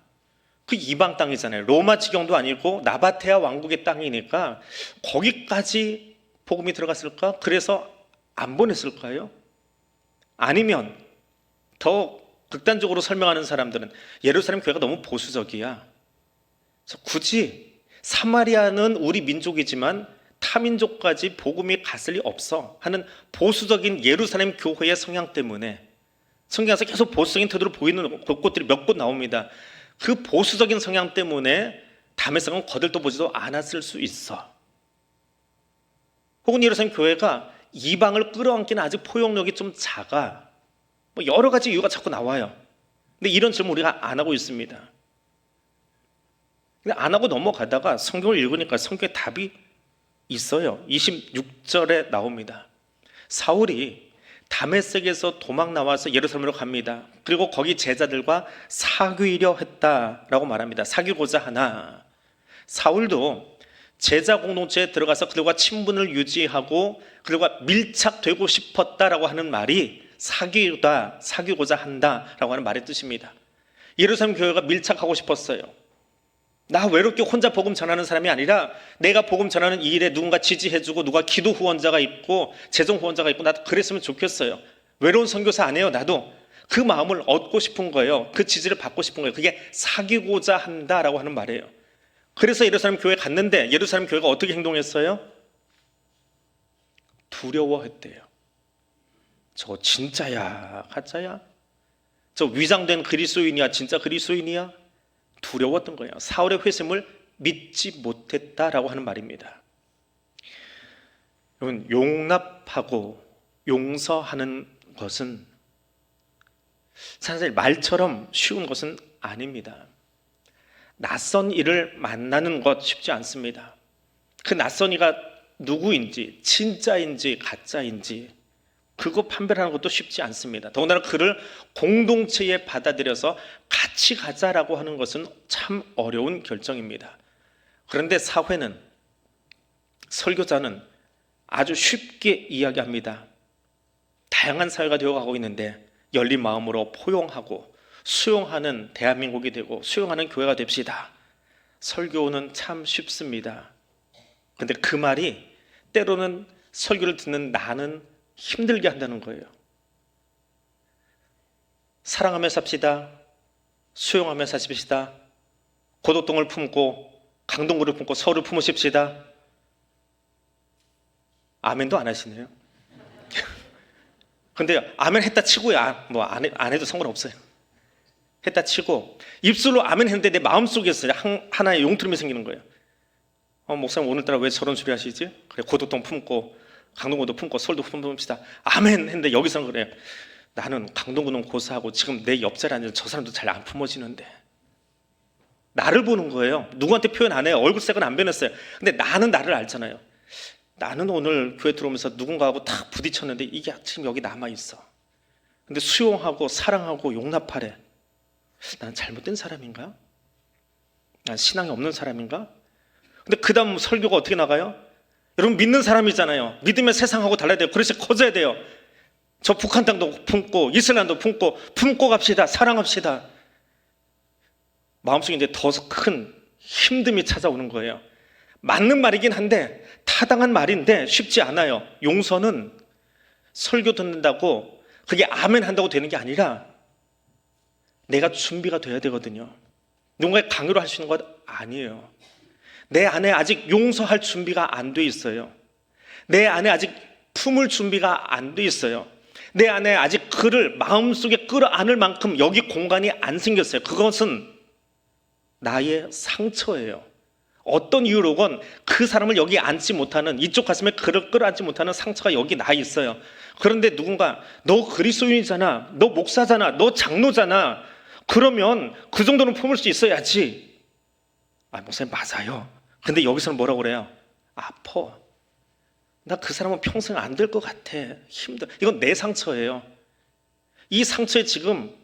그 이방 땅이잖아요. 로마 지경도 아니고 나바테아 왕국의 땅이니까 거기까지 복음이 들어갔을까? 그래서 안 보냈을까요? 아니면 더 극단적으로 설명하는 사람들은 예루살렘 교회가 너무 보수적이야. 그래서 굳이 사마리아는 우리 민족이지만 타민족까지 복음이 갔을 리 없어 하는 보수적인 예루살렘 교회의 성향 때문에 성경에서 계속 보수적인 태도를 보이는 곳들이 몇 곳 나옵니다. 그 보수적인 성향 때문에 다메섹은 거들떠보지도 않았을 수 있어. 혹은 예루살렘 교회가 이방을 끌어안기는 아직 포용력이 좀 작아. 뭐 여러 가지 이유가 자꾸 나와요. 근데 이런 질문 우리가 안 하고 있습니다. 근데 안 하고 넘어가다가 성경을 읽으니까 성경에 답이 있어요. 26절에 나옵니다. 사울이 다메섹에서 도망 나와서 예루살렘으로 갑니다. 그리고 거기 제자들과 사귀려 했다라고 말합니다. 사귀고자 하나. 사울도 제자 공동체에 들어가서 그들과 친분을 유지하고 그들과 밀착되고 싶었다라고 하는 말이 사귀고자 한다라고 하는 말의 뜻입니다. 예루살렘 교회가 밀착하고 싶었어요. 나 외롭게 혼자 복음 전하는 사람이 아니라 내가 복음 전하는 이 일에 누군가 지지해주고 누가 기도 후원자가 있고 재정 후원자가 있고 나도 그랬으면 좋겠어요. 외로운 선교사 안 해요. 나도 그 마음을 얻고 싶은 거예요. 그 지지를 받고 싶은 거예요. 그게 사귀고자 한다라고 하는 말이에요. 그래서 예루살렘 교회에 갔는데 예루살렘 교회가 어떻게 행동했어요? 두려워했대요. 저 진짜야 가짜야? 저 위장된 그리스도인이야 진짜 그리스도인이야? 두려웠던 거예요. 사울의 회심을 믿지 못했다라고 하는 말입니다. 여러분, 용납하고 용서하는 것은 사실 말처럼 쉬운 것은 아닙니다. 낯선 이를 만나는 것 쉽지 않습니다. 그 낯선 이가 누구인지 진짜인지 가짜인지 그거 판별하는 것도 쉽지 않습니다. 더군다나 그를 공동체에 받아들여서 같이 같이 가자라고 하는 것은 참 어려운 결정입니다. 그런데 사회는, 설교자는 아주 쉽게 이야기합니다. 다양한 사회가 되어가고 있는데 열린 마음으로 포용하고 수용하는 대한민국이 되고 수용하는 교회가 됩시다. 설교는 참 쉽습니다. 근데 그 말이 때로는 설교를 듣는 나는 힘들게 한다는 거예요. 사랑하며 삽시다. 수용하며 사십시다. 고독동을 품고 강동구를 품고 서울을 품으십시다. 아멘도 안 하시네요. 근데 아멘 했다 치고요. 안 해도 상관없어요. 했다 치고 입술로 아멘 했는데 내 마음속에서 하나의 용트름이 생기는 거예요. 목사님 오늘따라 왜 저런 소리 하시지? 그래, 고독동 품고 강동구도 품고 서울도 품읍시다. 아멘 했는데 여기서는 그래요. 나는 강동구는 고사하고 지금 내 옆자리에 앉은 저 사람도 잘 안 품어지는데. 나를 보는 거예요. 누구한테 표현 안 해요. 얼굴색은 안 변했어요. 근데 나는 나를 알잖아요. 나는 오늘 교회 들어오면서 누군가하고 딱 부딪혔는데 이게 지금 여기 남아있어. 근데 수용하고 사랑하고 용납하래. 난 잘못된 사람인가? 난 신앙이 없는 사람인가? 근데 그 다음 설교가 어떻게 나가요? 여러분 믿는 사람이잖아요. 믿으면 세상하고 달라야 돼요. 그릇이 커져야 돼요. 저 북한 땅도 품고 이슬람도 품고 갑시다. 사랑합시다. 마음속에 이제 더 큰 힘듦이 찾아오는 거예요. 맞는 말이긴 한데 타당한 말인데 쉽지 않아요. 용서는 설교 듣는다고 그게 아멘 한다고 되는 게 아니라 내가 준비가 돼야 되거든요. 누군가의 강요를 할 수 있는 것 아니에요. 내 안에 아직 용서할 준비가 안 돼 있어요. 내 안에 아직 품을 준비가 안 돼 있어요. 내 안에 아직 그를 마음속에 끌어안을 만큼 여기 공간이 안 생겼어요. 그것은 나의 상처예요. 어떤 이유로건 그 사람을 여기 앉지 못하는, 이쪽 가슴에 그를 끌어안지 못하는 상처가 여기 나 있어요. 그런데 누군가 너 그리스도인이잖아, 너 목사잖아, 너 장로잖아, 그러면 그 정도는 품을 수 있어야지. 목사님 맞아요. 근데 여기서는 뭐라고 그래요? 아파. 나 그 사람은 평생 안 될 것 같아. 힘들어. 이건 내 상처예요. 이 상처에 지금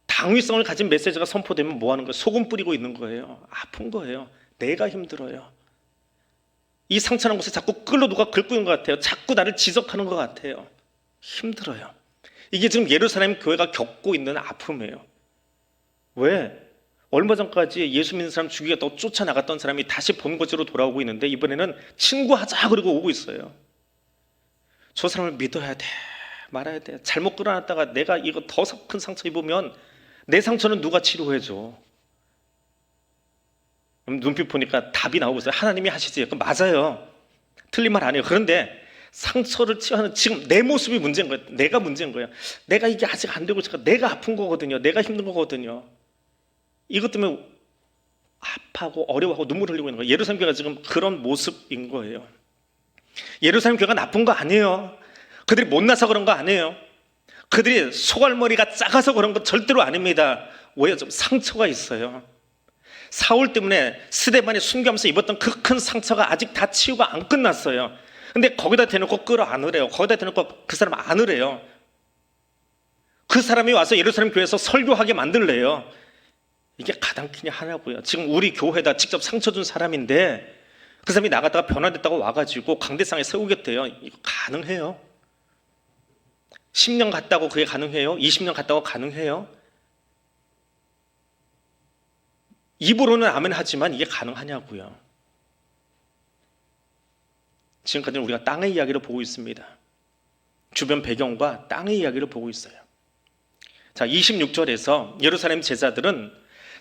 당위성을 가진 메시지가 선포되면 뭐 하는 거예요? 소금 뿌리고 있는 거예요. 아픈 거예요. 내가 힘들어요. 이 상처라는 곳에 자꾸 누가 긁고 있는 것 같아요. 자꾸 나를 지적하는 것 같아요. 힘들어요. 이게 지금 예루살렘 교회가 겪고 있는 아픔이에요. 왜? 얼마 전까지 예수 믿는 사람 죽이겠다고 쫓아나갔던 사람이 다시 본거지로 돌아오고 있는데 이번에는 친구하자 그러고 오고 있어요. 저 사람을 믿어야 돼, 말아야 돼. 잘못 끌어놨다가 내가 이거 더 큰 상처 입으면 내 상처는 누가 치료해줘? 눈빛 보니까 답이 나오고 있어요. 하나님이 하시지. 그럼 맞아요. 틀린 말 아니에요. 그런데 상처를 치유하는 지금 내 모습이 문제인 거예요. 내가 문제인 거예요. 내가 이게 아직 안 되고 있으니까 내가 아픈 거거든요. 내가 힘든 거거든요. 이것 때문에 아파하고 어려워하고 눈물 흘리고 있는 거예요. 예루살렘 교회가 지금 그런 모습인 거예요. 예루살렘 교회가 나쁜 거 아니에요. 그들이 못나서 그런 거 아니에요. 그들이 소갈머리가 작아서 그런 거 절대로 아닙니다. 왜요? 좀 상처가 있어요. 사울 때문에 스데반이 순교하면서 입었던 그 큰 상처가 아직 다 치유가 안 끝났어요. 근데 거기다 대놓고 끌어안으래요. 거기다 대놓고 그 사람 안으래요. 그 사람이 와서 예루살렘 교회에서 설교하게 만들래요. 이게 가당키냐 하냐고요. 지금 우리 교회에다 직접 상처 준 사람인데 그 사람이 나갔다가 변화됐다고 와가지고 강대상에 세우겠대요. 이거 가능해요? 10년 갔다고 그게 가능해요? 20년 갔다고 가능해요? 입으로는 아멘 하지만 이게 가능하냐고요. 지금까지는 우리가 땅의 이야기를 보고 있습니다. 주변 배경과 땅의 이야기를 보고 있어요. 자, 26절에서 예루살렘 제자들은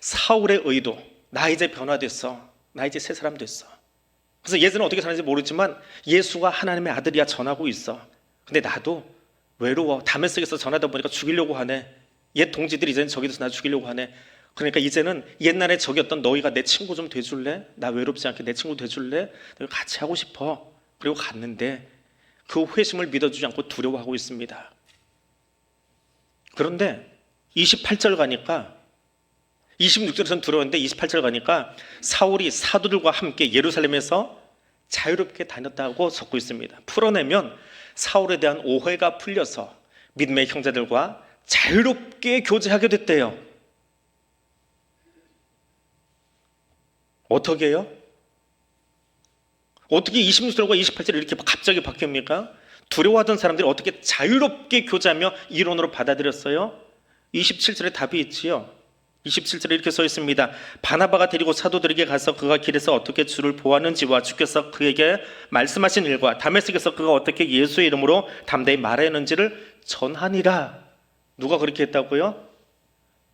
사울의 의도, 나 이제 변화됐어, 나 이제 새 사람 됐어. 그래서 예전에 어떻게 사는지 모르지만 예수가 하나님의 아들이야 전하고 있어. 근데 나도 외로워. 다메섹에서 전하다 보니까 죽이려고 하네. 옛 동지들이 이제는 저기서 나 죽이려고 하네. 그러니까 이제는 옛날에 저기였던 너희가 내 친구 좀 돼줄래? 나 외롭지 않게 내 친구 돼줄래? 너희 같이 하고 싶어. 그리고 갔는데 그 회심을 믿어주지 않고 두려워하고 있습니다. 그런데 28절 가니까 26절에서는 두려웠는데 28절 가니까 사울이 사도들과 함께 예루살렘에서 자유롭게 다녔다고 적고 있습니다. 풀어내면 사울에 대한 오해가 풀려서 믿음의 형제들과 자유롭게 교제하게 됐대요. 어떻게 해요? 어떻게 26절과 28절이 이렇게 갑자기 바뀝니까? 두려워하던 사람들이 어떻게 자유롭게 교제하며 이론으로 받아들였어요? 27절에 답이 있지요. 27절에 이렇게 써 있습니다. 바나바가 데리고 사도들에게 가서 그가 길에서 어떻게 주를 보았는지와 주께서 그에게 말씀하신 일과 다메섹에서 그가 어떻게 예수의 이름으로 담대히 말하였는지를 전하니라. 누가 그렇게 했다고요?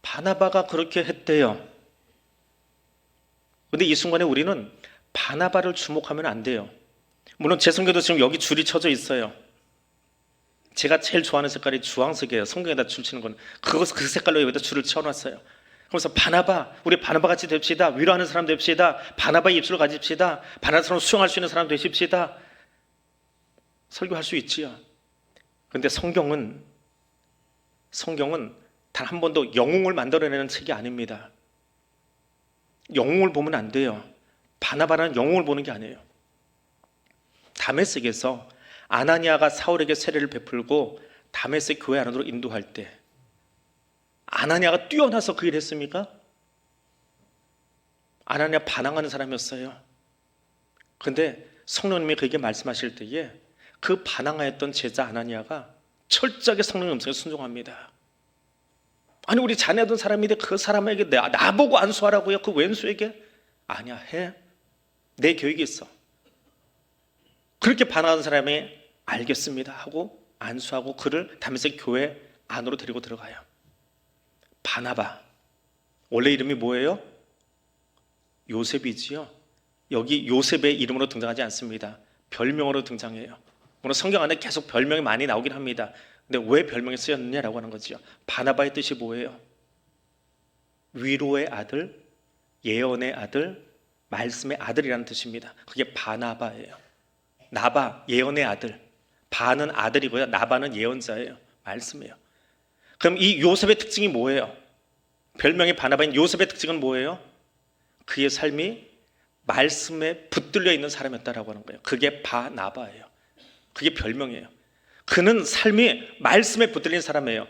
바나바가 그렇게 했대요. 근데 이 순간에 우리는 바나바를 주목하면 안 돼요. 물론 제 성경도 지금 여기 줄이 쳐져 있어요. 제가 제일 좋아하는 색깔이 주황색이에요. 성경에다 줄 치는 건 그 색깔로 여기다 줄을 쳐놨어요. 그래서 바나바, 우리 바나바 같이 됩시다. 위로하는 사람 됩시다. 바나바의 입술을 가집시다. 바나바처럼 수용할 수 있는 사람 되십시다. 설교할 수 있지요. 그런데 성경은 단 한 번도 영웅을 만들어내는 책이 아닙니다. 영웅을 보면 안 돼요. 바나바라는 영웅을 보는 게 아니에요. 다메섹에서 아나니아가 사울에게 세례를 베풀고 다메섹 교회 안으로 인도할 때 아나니아가 뛰어나서 그 일을 했습니까? 아나니아 반항하는 사람이었어요. 그런데 성령님이 그에게 말씀하실 때에 그 반항하였던 제자 아나니아가 철저하게 성령의 음성에 순종합니다. 아니 우리 자네하던 사람인데 그 사람에게 나보고 안수하라고요? 그 왼수에게? 아니야, 해. 내 계획이 있어. 그렇게 반항하는 사람이 알겠습니다 하고 안수하고 그를 다메섹 교회 안으로 데리고 들어가요. 바나바, 원래 이름이 뭐예요? 요셉이지요. 여기 요셉의 이름으로 등장하지 않습니다. 별명으로 등장해요. 물론 성경 안에 계속 별명이 많이 나오긴 합니다. 근데 왜 별명이 쓰였느냐라고 하는 거죠. 바나바의 뜻이 뭐예요? 위로의 아들, 예언의 아들, 말씀의 아들이라는 뜻입니다. 그게 바나바예요. 나바, 예언의 아들. 바는 아들이고요. 나바는 예언자예요. 말씀이에요. 그럼 이 요셉의 특징이 뭐예요? 별명이 바나바인 요셉의 특징은 뭐예요? 그의 삶이 말씀에 붙들려 있는 사람이었다라고 하는 거예요. 그게 바나바예요. 그게 별명이에요. 그는 삶이 말씀에 붙들린 사람이에요.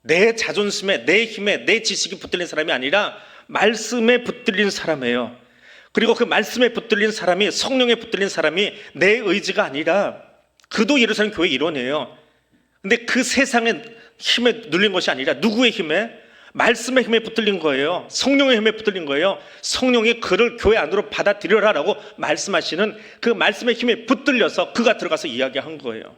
내 자존심에, 내 힘에, 내 지식이 붙들린 사람이 아니라 말씀에 붙들린 사람이에요. 그리고 그 말씀에 붙들린 사람이, 성령에 붙들린 사람이 내 의지가 아니라 그도 예루살렘 교회 일원이에요. 근데 그 세상의 힘에 눌린 것이 아니라 누구의 힘에? 말씀의 힘에 붙들린 거예요. 성령의 힘에 붙들린 거예요. 성령이 그를 교회 안으로 받아들여라라고 말씀하시는 그 말씀의 힘에 붙들려서 그가 들어가서 이야기한 거예요.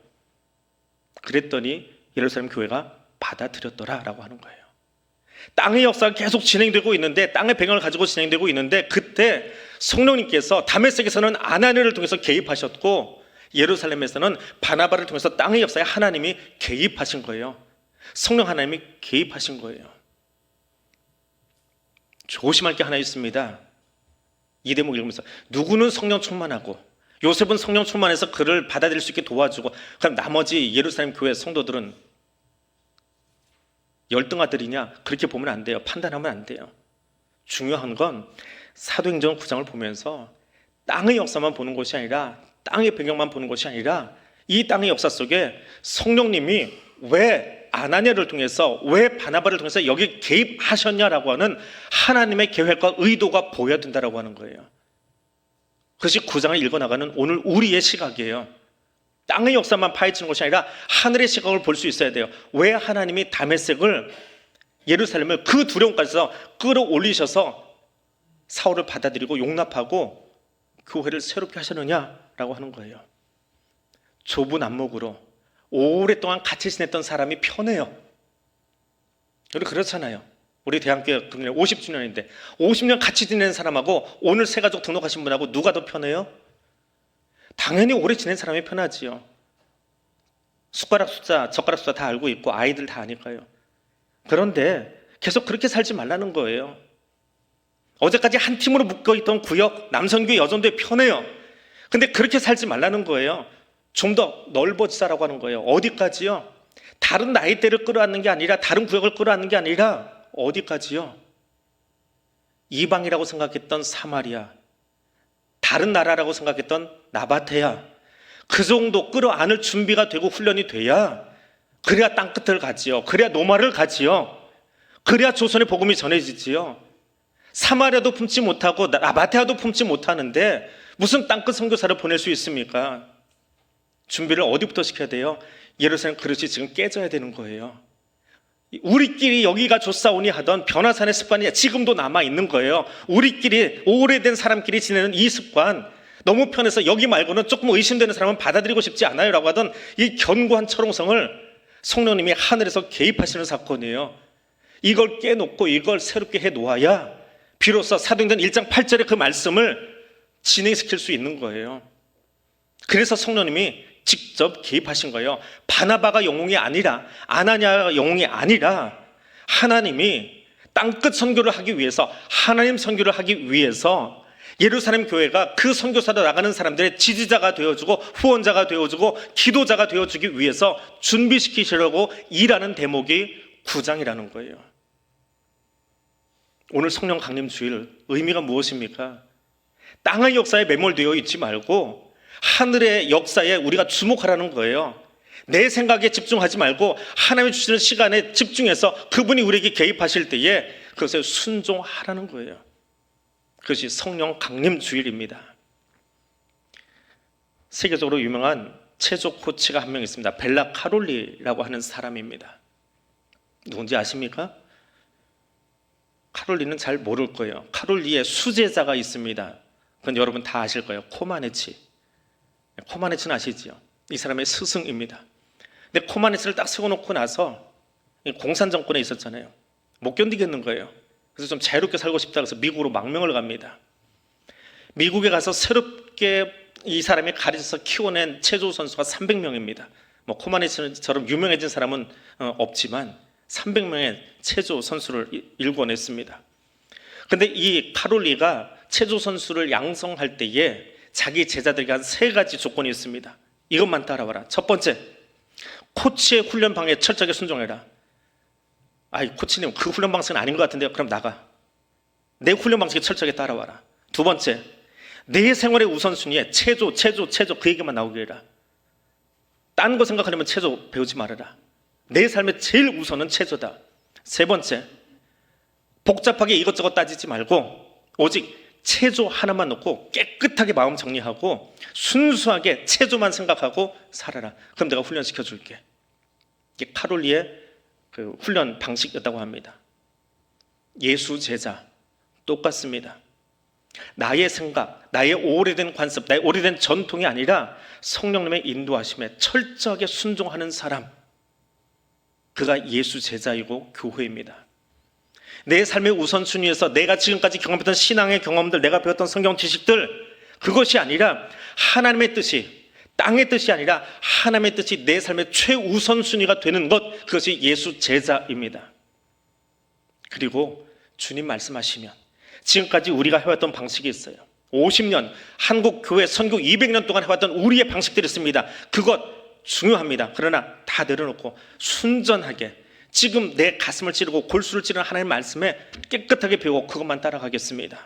그랬더니 예루살렘 교회가 받아들였더라라고 하는 거예요. 땅의 역사가 계속 진행되고 있는데, 땅의 배경을 가지고 진행되고 있는데, 그때 성령님께서 다메섹에서는 아나니아를 통해서 개입하셨고 예루살렘에서는 바나바를 통해서 땅의 역사에 하나님이 개입하신 거예요. 성령 하나님이 개입하신 거예요. 조심할 게 하나 있습니다. 이 대목 읽으면서 누구는 성령 충만하고 요셉은 성령 충만해서 그를 받아들일 수 있게 도와주고, 그럼 나머지 예루살렘 교회 성도들은 열등아들이냐? 그렇게 보면 안 돼요. 판단하면 안 돼요. 중요한 건 사도행전 9장을 보면서 땅의 역사만 보는 것이 아니라, 땅의 배경만 보는 것이 아니라 이 땅의 역사 속에 성령님이 왜 아나니아를 통해서, 왜 바나바를 통해서 여기 개입하셨냐라고 하는 하나님의 계획과 의도가 보여야 된다라고 하는 거예요. 그것이 9장을 읽어나가는 오늘 우리의 시각이에요. 땅의 역사만 파헤치는 것이 아니라 하늘의 시각을 볼 수 있어야 돼요. 왜 하나님이 다메섹을, 예루살렘을 그 두려움까지서 끌어올리셔서 사울을 받아들이고 용납하고 교회를 새롭게 하셨느냐라고 하는 거예요. 좁은 안목으로 오랫동안 같이 지냈던 사람이 편해요. 우리 그렇잖아요. 우리 대학교 50주년인데 50년 같이 지낸 사람하고 오늘 새가족 등록하신 분하고 누가 더 편해요? 당연히 오래 지낸 사람이 편하지요. 숟가락 숫자, 젓가락 숫자 다 알고 있고 아이들 다 아니까요. 그런데 계속 그렇게 살지 말라는 거예요. 어제까지 한 팀으로 묶여있던 구역, 남성교회, 여전도회 편해요. 근데 그렇게 살지 말라는 거예요. 좀 더 넓어지자라고 하는 거예요. 어디까지요? 다른 나이대를 끌어안는 게 아니라, 다른 구역을 끌어안는 게 아니라 어디까지요? 이방이라고 생각했던 사마리아, 다른 나라라고 생각했던 나바테야, 그 정도 끌어안을 준비가 되고 훈련이 돼야, 그래야 땅끝을 가지요. 그래야 노마를 가지요. 그래야 조선의 복음이 전해지지요. 사마리아도 품지 못하고 라마테아도 품지 못하는데 무슨 땅끝 선교사를 보낼 수 있습니까? 준비를 어디부터 시켜야 돼요? 예루살렘 그릇이 지금 깨져야 되는 거예요. 우리끼리 여기가 좋사오니 하던 변화산의 습관이 지금도 남아있는 거예요. 우리끼리 오래된 사람끼리 지내는 이 습관, 너무 편해서 여기 말고는 조금 의심되는 사람은 받아들이고 싶지 않아요 라고 하던 이 견고한 철옹성을 성령님이 하늘에서 개입하시는 사건이에요. 이걸 깨놓고 이걸 새롭게 해놓아야 비로소 사도행전 1장 8절의 그 말씀을 진행시킬 수 있는 거예요. 그래서 성령님이 직접 개입하신 거예요. 바나바가 영웅이 아니라, 아나니아가 영웅이 아니라 하나님이 땅끝 선교를 하기 위해서, 하나님 선교를 하기 위해서 예루살렘 교회가 그 선교사로 나가는 사람들의 지지자가 되어주고 후원자가 되어주고 기도자가 되어주기 위해서 준비시키시려고 일하는 대목이 9장이라는 거예요. 오늘 성령 강림 주일 의미가 무엇입니까? 땅의 역사에 매몰되어 있지 말고 하늘의 역사에 우리가 주목하라는 거예요. 내 생각에 집중하지 말고 하나님이 주시는 시간에 집중해서 그분이 우리에게 개입하실 때에 그것에 순종하라는 거예요. 그것이 성령 강림 주일입니다. 세계적으로 유명한 체조 코치가 한 명 있습니다. 벨라 카롤리라고 하는 사람입니다. 누군지 아십니까? 카롤리는 잘 모를 거예요. 카롤리의 수제자가 있습니다. 그건 여러분 다 아실 거예요. 코마네치. 코마네치는 아시죠? 이 사람의 스승입니다. 근데 코마네치를 딱 세워놓고 나서 공산 정권에 있었잖아요. 못 견디겠는 거예요. 그래서 좀 자유롭게 살고 싶다 그래서 미국으로 망명을 갑니다. 미국에 가서 새롭게 이 사람이 가르쳐서 키워낸 체조 선수가 300명입니다. 뭐 코마네치처럼 유명해진 사람은 없지만 300명의 체조 선수를 일궈냈습니다. 근데 이 카롤리가 체조 선수를 양성할 때에 자기 제자들에게 한 3가지 조건이 있습니다. 이것만 따라와라. 첫 번째, 코치의 훈련 방에 철저하게 순종해라. 아이 코치님 그 훈련 방식은 아닌 것 같은데요. 그럼 나가. 내 훈련 방식에 철저하게 따라와라. 두 번째, 내 생활의 우선순위에 체조 그 얘기만 나오게 해라. 딴 거 생각하려면 체조 배우지 말아라. 내 삶의 제일 우선은 체조다. 세 번째, 복잡하게 이것저것 따지지 말고 오직 체조 하나만 놓고 깨끗하게 마음 정리하고 순수하게 체조만 생각하고 살아라. 그럼 내가 훈련시켜 줄게. 이게 카롤리의 그 훈련 방식이었다고 합니다. 예수 제자 똑같습니다. 나의 생각, 나의 오래된 관습, 나의 오래된 전통이 아니라 성령님의 인도하심에 철저하게 순종하는 사람, 그가 예수 제자이고 교회입니다. 내 삶의 우선순위에서 내가 지금까지 경험했던 신앙의 경험들, 내가 배웠던 성경 지식들, 그것이 아니라 하나님의 뜻이, 땅의 뜻이 아니라 하나님의 뜻이 내 삶의 최우선순위가 되는 것, 그것이 예수 제자입니다. 그리고 주님 말씀하시면 지금까지 우리가 해왔던 방식이 있어요. 50년 한국 교회 선교 200년 동안 해왔던 우리의 방식들이 있습니다. 그것 중요합니다. 그러나 다 내려놓고 순전하게 지금 내 가슴을 찌르고 골수를 찌르는 하나님의 말씀에 깨끗하게 배우고 그것만 따라가겠습니다.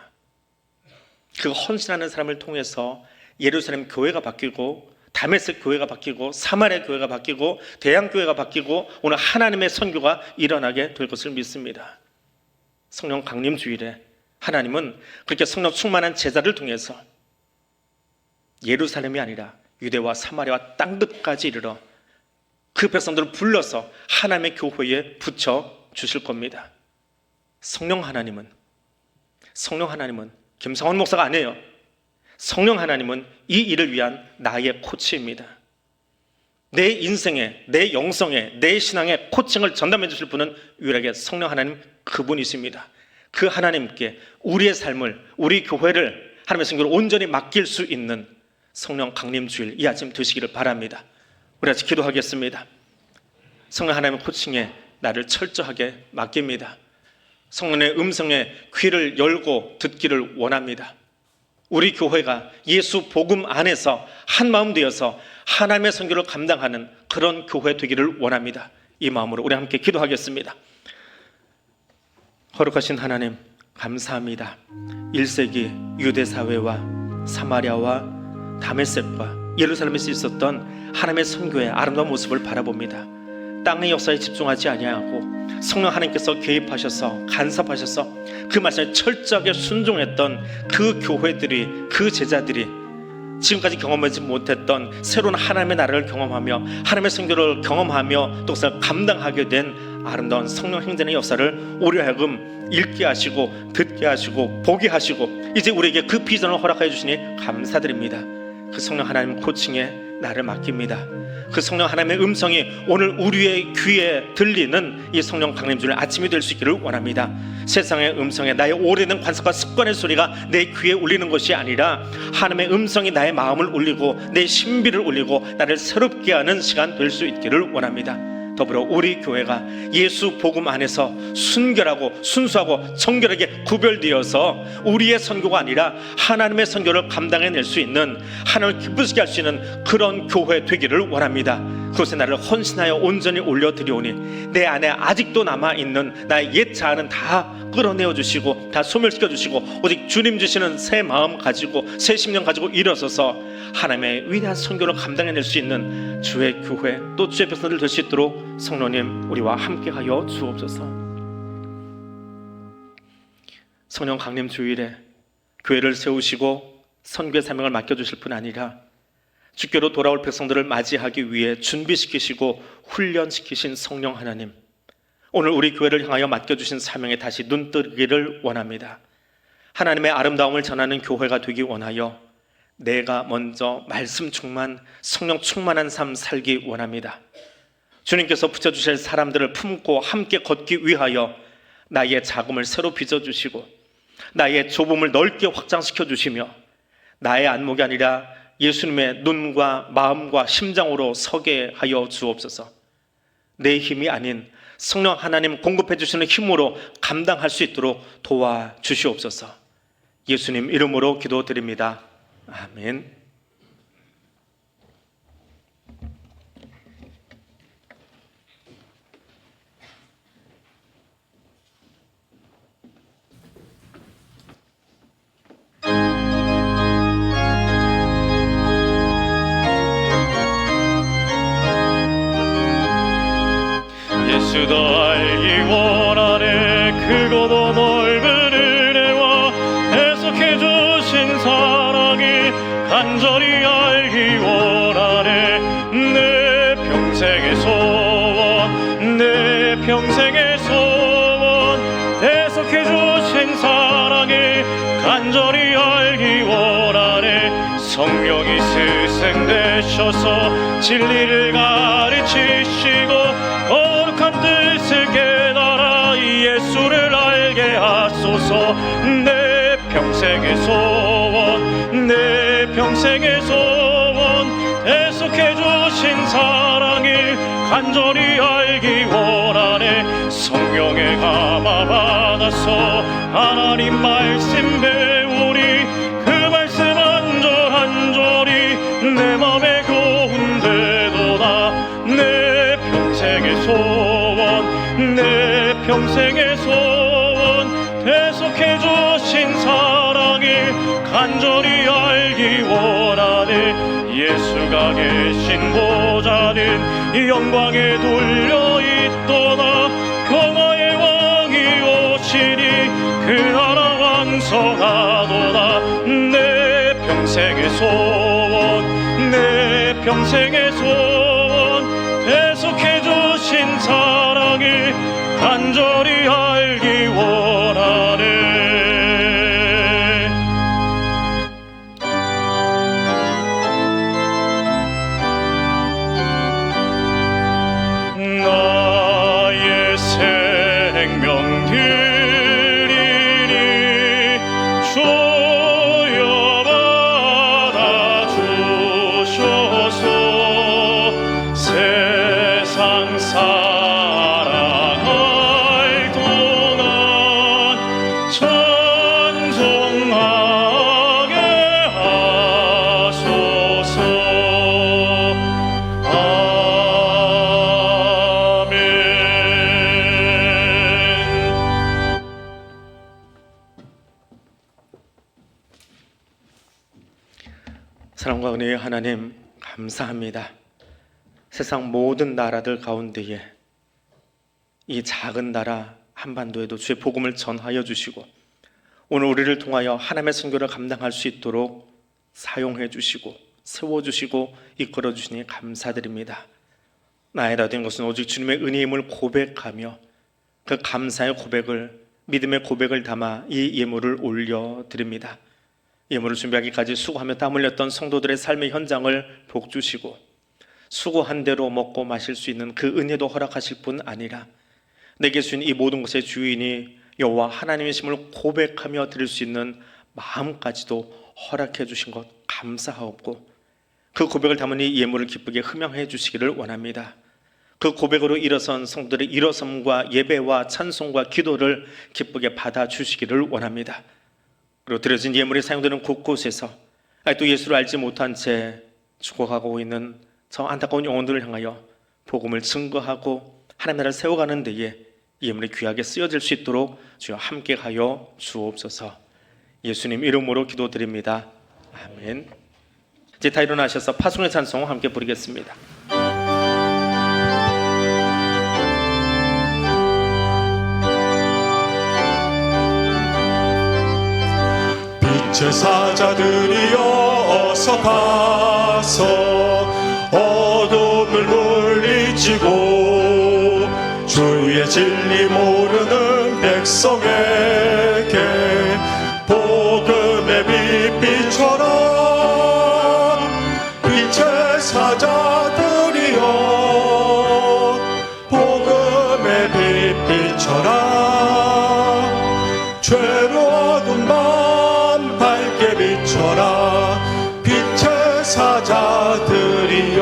그 헌신하는 사람을 통해서 예루살렘 교회가 바뀌고 다메섹 교회가 바뀌고 사마리아 교회가 바뀌고 대양 교회가 바뀌고 오늘 하나님의 선교가 일어나게 될 것을 믿습니다. 성령 강림 주일에 하나님은 그렇게 성령 충만한 제자를 통해서 예루살렘이 아니라 유대와 사마리아와 땅끝까지 이르러 그 백성들을 불러서 하나님의 교회에 붙여 주실 겁니다. 성령 하나님은 김성원 목사가 아니에요. 성령 하나님은 이 일을 위한 나의 코치입니다. 내 인생에, 내 영성에, 내 신앙에 코칭을 전담해 주실 분은 유일하게 성령 하나님 그분이십니다. 그 하나님께 우리의 삶을, 우리 교회를 하나님의 선교를 온전히 맡길 수 있는 성령 강림 주일 이 아침 되시기를 바랍니다. 우리 같이 기도하겠습니다. 성령 하나님의 코칭에 나를 철저하게 맡깁니다. 성령의 음성에 귀를 열고 듣기를 원합니다. 우리 교회가 예수 복음 안에서 한 마음 되어서 하나님의 선교를 감당하는 그런 교회 되기를 원합니다. 이 마음으로 우리 함께 기도하겠습니다. 거룩하신 하나님 감사합니다. 1세기 유대 사회와 사마리아와 다메섹과 예루살렘에서 있었던 하나님의 선교의 아름다운 모습을 바라봅니다. 땅의 역사에 집중하지 아니하고 성령 하나님께서 개입하셔서 간섭하셔서 그 말씀에 철저하게 순종했던 그 교회들이, 그 제자들이 지금까지 경험하지 못했던 새로운 하나님의 나라를 경험하며 하나님의 성교를 경험하며 또 그것을 감당하게 된 아름다운 성령 행전의 역사를 우리 하여금 읽게 하시고 듣게 하시고 보게 하시고 이제 우리에게 그 비전을 허락하여 주시니 감사드립니다. 그 성령 하나님 코칭에 나를 맡깁니다. 그 성령 하나님의 음성이 오늘 우리의 귀에 들리는 이 성령 강림주일 아침이 될 수 있기를 원합니다. 세상의 음성에 나의 오래된 관습과 습관의 소리가 내 귀에 울리는 것이 아니라 하나님의 음성이 나의 마음을 울리고 내 신비를 울리고 나를 새롭게 하는 시간 될 수 있기를 원합니다. 더불어 우리 교회가 예수 복음 안에서 순결하고 순수하고 정결하게 구별되어서 우리의 선교가 아니라 하나님의 선교를 감당해낼 수 있는, 하나님을 기쁘시게 할 수 있는 그런 교회 되기를 원합니다. 그것에 나를 헌신하여 온전히 올려드리오니 내 안에 아직도 남아있는 나의 옛 자아는 다 끌어내어 주시고 다 소멸시켜 주시고 오직 주님 주시는 새 마음 가지고 새 심령 가지고 일어서서 하나님의 위대한 선교를 감당해낼 수 있는 주의 교회 또 주의 백성들 될 수 있도록 성령님 우리와 함께하여 주옵소서. 성령 강림 주일에 교회를 세우시고 선교의 사명을 맡겨주실 뿐 아니라 주께로 돌아올 백성들을 맞이하기 위해 준비시키시고 훈련시키신 성령 하나님, 오늘 우리 교회를 향하여 맡겨주신 사명에 다시 눈뜨기를 원합니다. 하나님의 아름다움을 전하는 교회가 되기 원하여 내가 먼저 말씀 충만, 성령 충만한 삶 살기 원합니다. 주님께서 붙여주실 사람들을 품고 함께 걷기 위하여 나의 자금을 새로 빚어주시고 나의 좁음을 넓게 확장시켜 주시며 나의 안목이 아니라 예수님의 눈과 마음과 심장으로 서게 하여 주옵소서. 내 힘이 아닌 성령 하나님 공급해 주시는 힘으로 감당할 수 있도록 도와주시옵소서. 예수님 이름으로 기도드립니다. 아멘. 예수 더 알기 원하네. 크고도 넓은 은혜와 계속해 주신 사랑이 간절히 알기 원하네. 내 평생의 소원, 내 평생의 소원, 계속해 주신 사랑이 간절히 알기 원하네. 성령이 스승되셔서 진리를 가르치시고 거룩한 뜻을 깨달아 예수를 알게 하소서. 내 평생의 소원, 내 평생의 소원, 계속해 주신 사랑을 간절히 알기 원하네. 성령의 감화 받아서 하나님 말씀 배우리. 그 말씀 한 절 한 절이 내 맘에 교훈되도다. 내 평생의 소원, 내 평생의 소원, 계속해 주신 사랑을 간절히 알기 원하네. 예수가 계신 보좌는 영광에 둘려있도다. 평화의 왕이 오시니 그 나라 왕성하도다. 내 평생의 소원, 내 평생의 소원, 계속해 주신 사랑을 간절히 알기 원하네. 나의 생명 드리니 주여 받아 주소서. 세상 살아갈 동안 찬송하게 하소서. 아멘. 사랑과 은혜의 하나님 감사합니다. 세상 모든 나라들 가운데에 이 작은 나라 한반도에도 주의 복음을 전하여 주시고 오늘 우리를 통하여 하나님의 선교를 감당할 수 있도록 사용해 주시고 세워주시고 이끌어 주시니 감사드립니다. 나이다 된 것은 오직 주님의 은혜임을 고백하며 그 감사의 고백을, 믿음의 고백을 담아 이 예물을 올려드립니다. 예물을 준비하기까지 수고하며 땀 흘렸던 성도들의 삶의 현장을 복주시고 수고한 대로 먹고 마실 수 있는 그 은혜도 허락하실 뿐 아니라 내게 주신 이 모든 것의 주인이 여호와 하나님이심을 고백하며 드릴 수 있는 마음까지도 허락해 주신 것 감사하옵고 그 고백을 담은 이 예물을 기쁘게 흠양해 주시기를 원합니다. 그 고백으로 일어선 성도들의 일어섬과 예배와 찬송과 기도를 기쁘게 받아주시기를 원합니다. 그리고 드려진 예물이 사용되는 곳곳에서 아직도 예수를 알지 못한 채 죽어가고 있는 저 안타까운 영혼들을 향하여 복음을 증거하고 하나님 나라를 세워가는 데에 예물이 귀하게 쓰여질 수 있도록 주여 함께 하여 주옵소서. 예수님 이름으로 기도드립니다. 아멘. 이제 다 일어나셔서 파송의 찬송 함께 부르겠습니다. 빛의 사자들이여 어서 가서 어둠을 물리치고 주의 진리 모르는 백성에게 복음의 빛 비춰라. 빛의 사자들이여 복음의 빛 비춰라. 죄로 어두운 밤 밝게 비춰라. 빛의 사자들이여.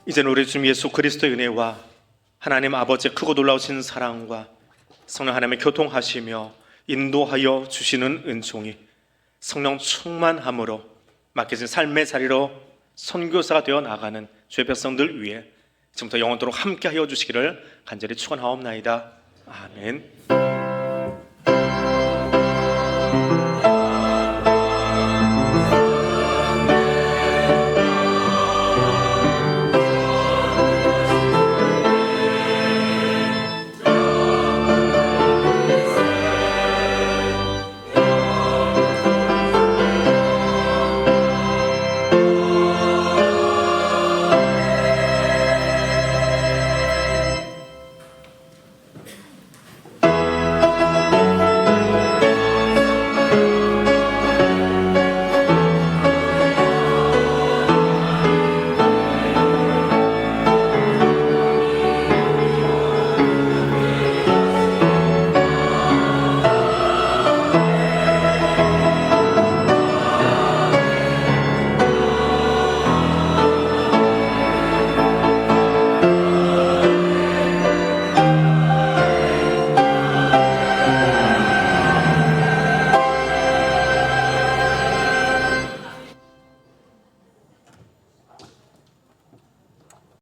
이제는 우리 주님 예수 그리스도의 은혜와 하나님 아버지의 크고 놀라우신 사랑과 성령 하나님의 교통하시며 인도하여 주시는 은총이 성령 충만함으로 맡겨진 삶의 자리로 선교사가 되어 나가는 주의 백성들 위해 지금부터 영원토록 함께하여 주시기를 간절히 축원하옵나이다. 아멘.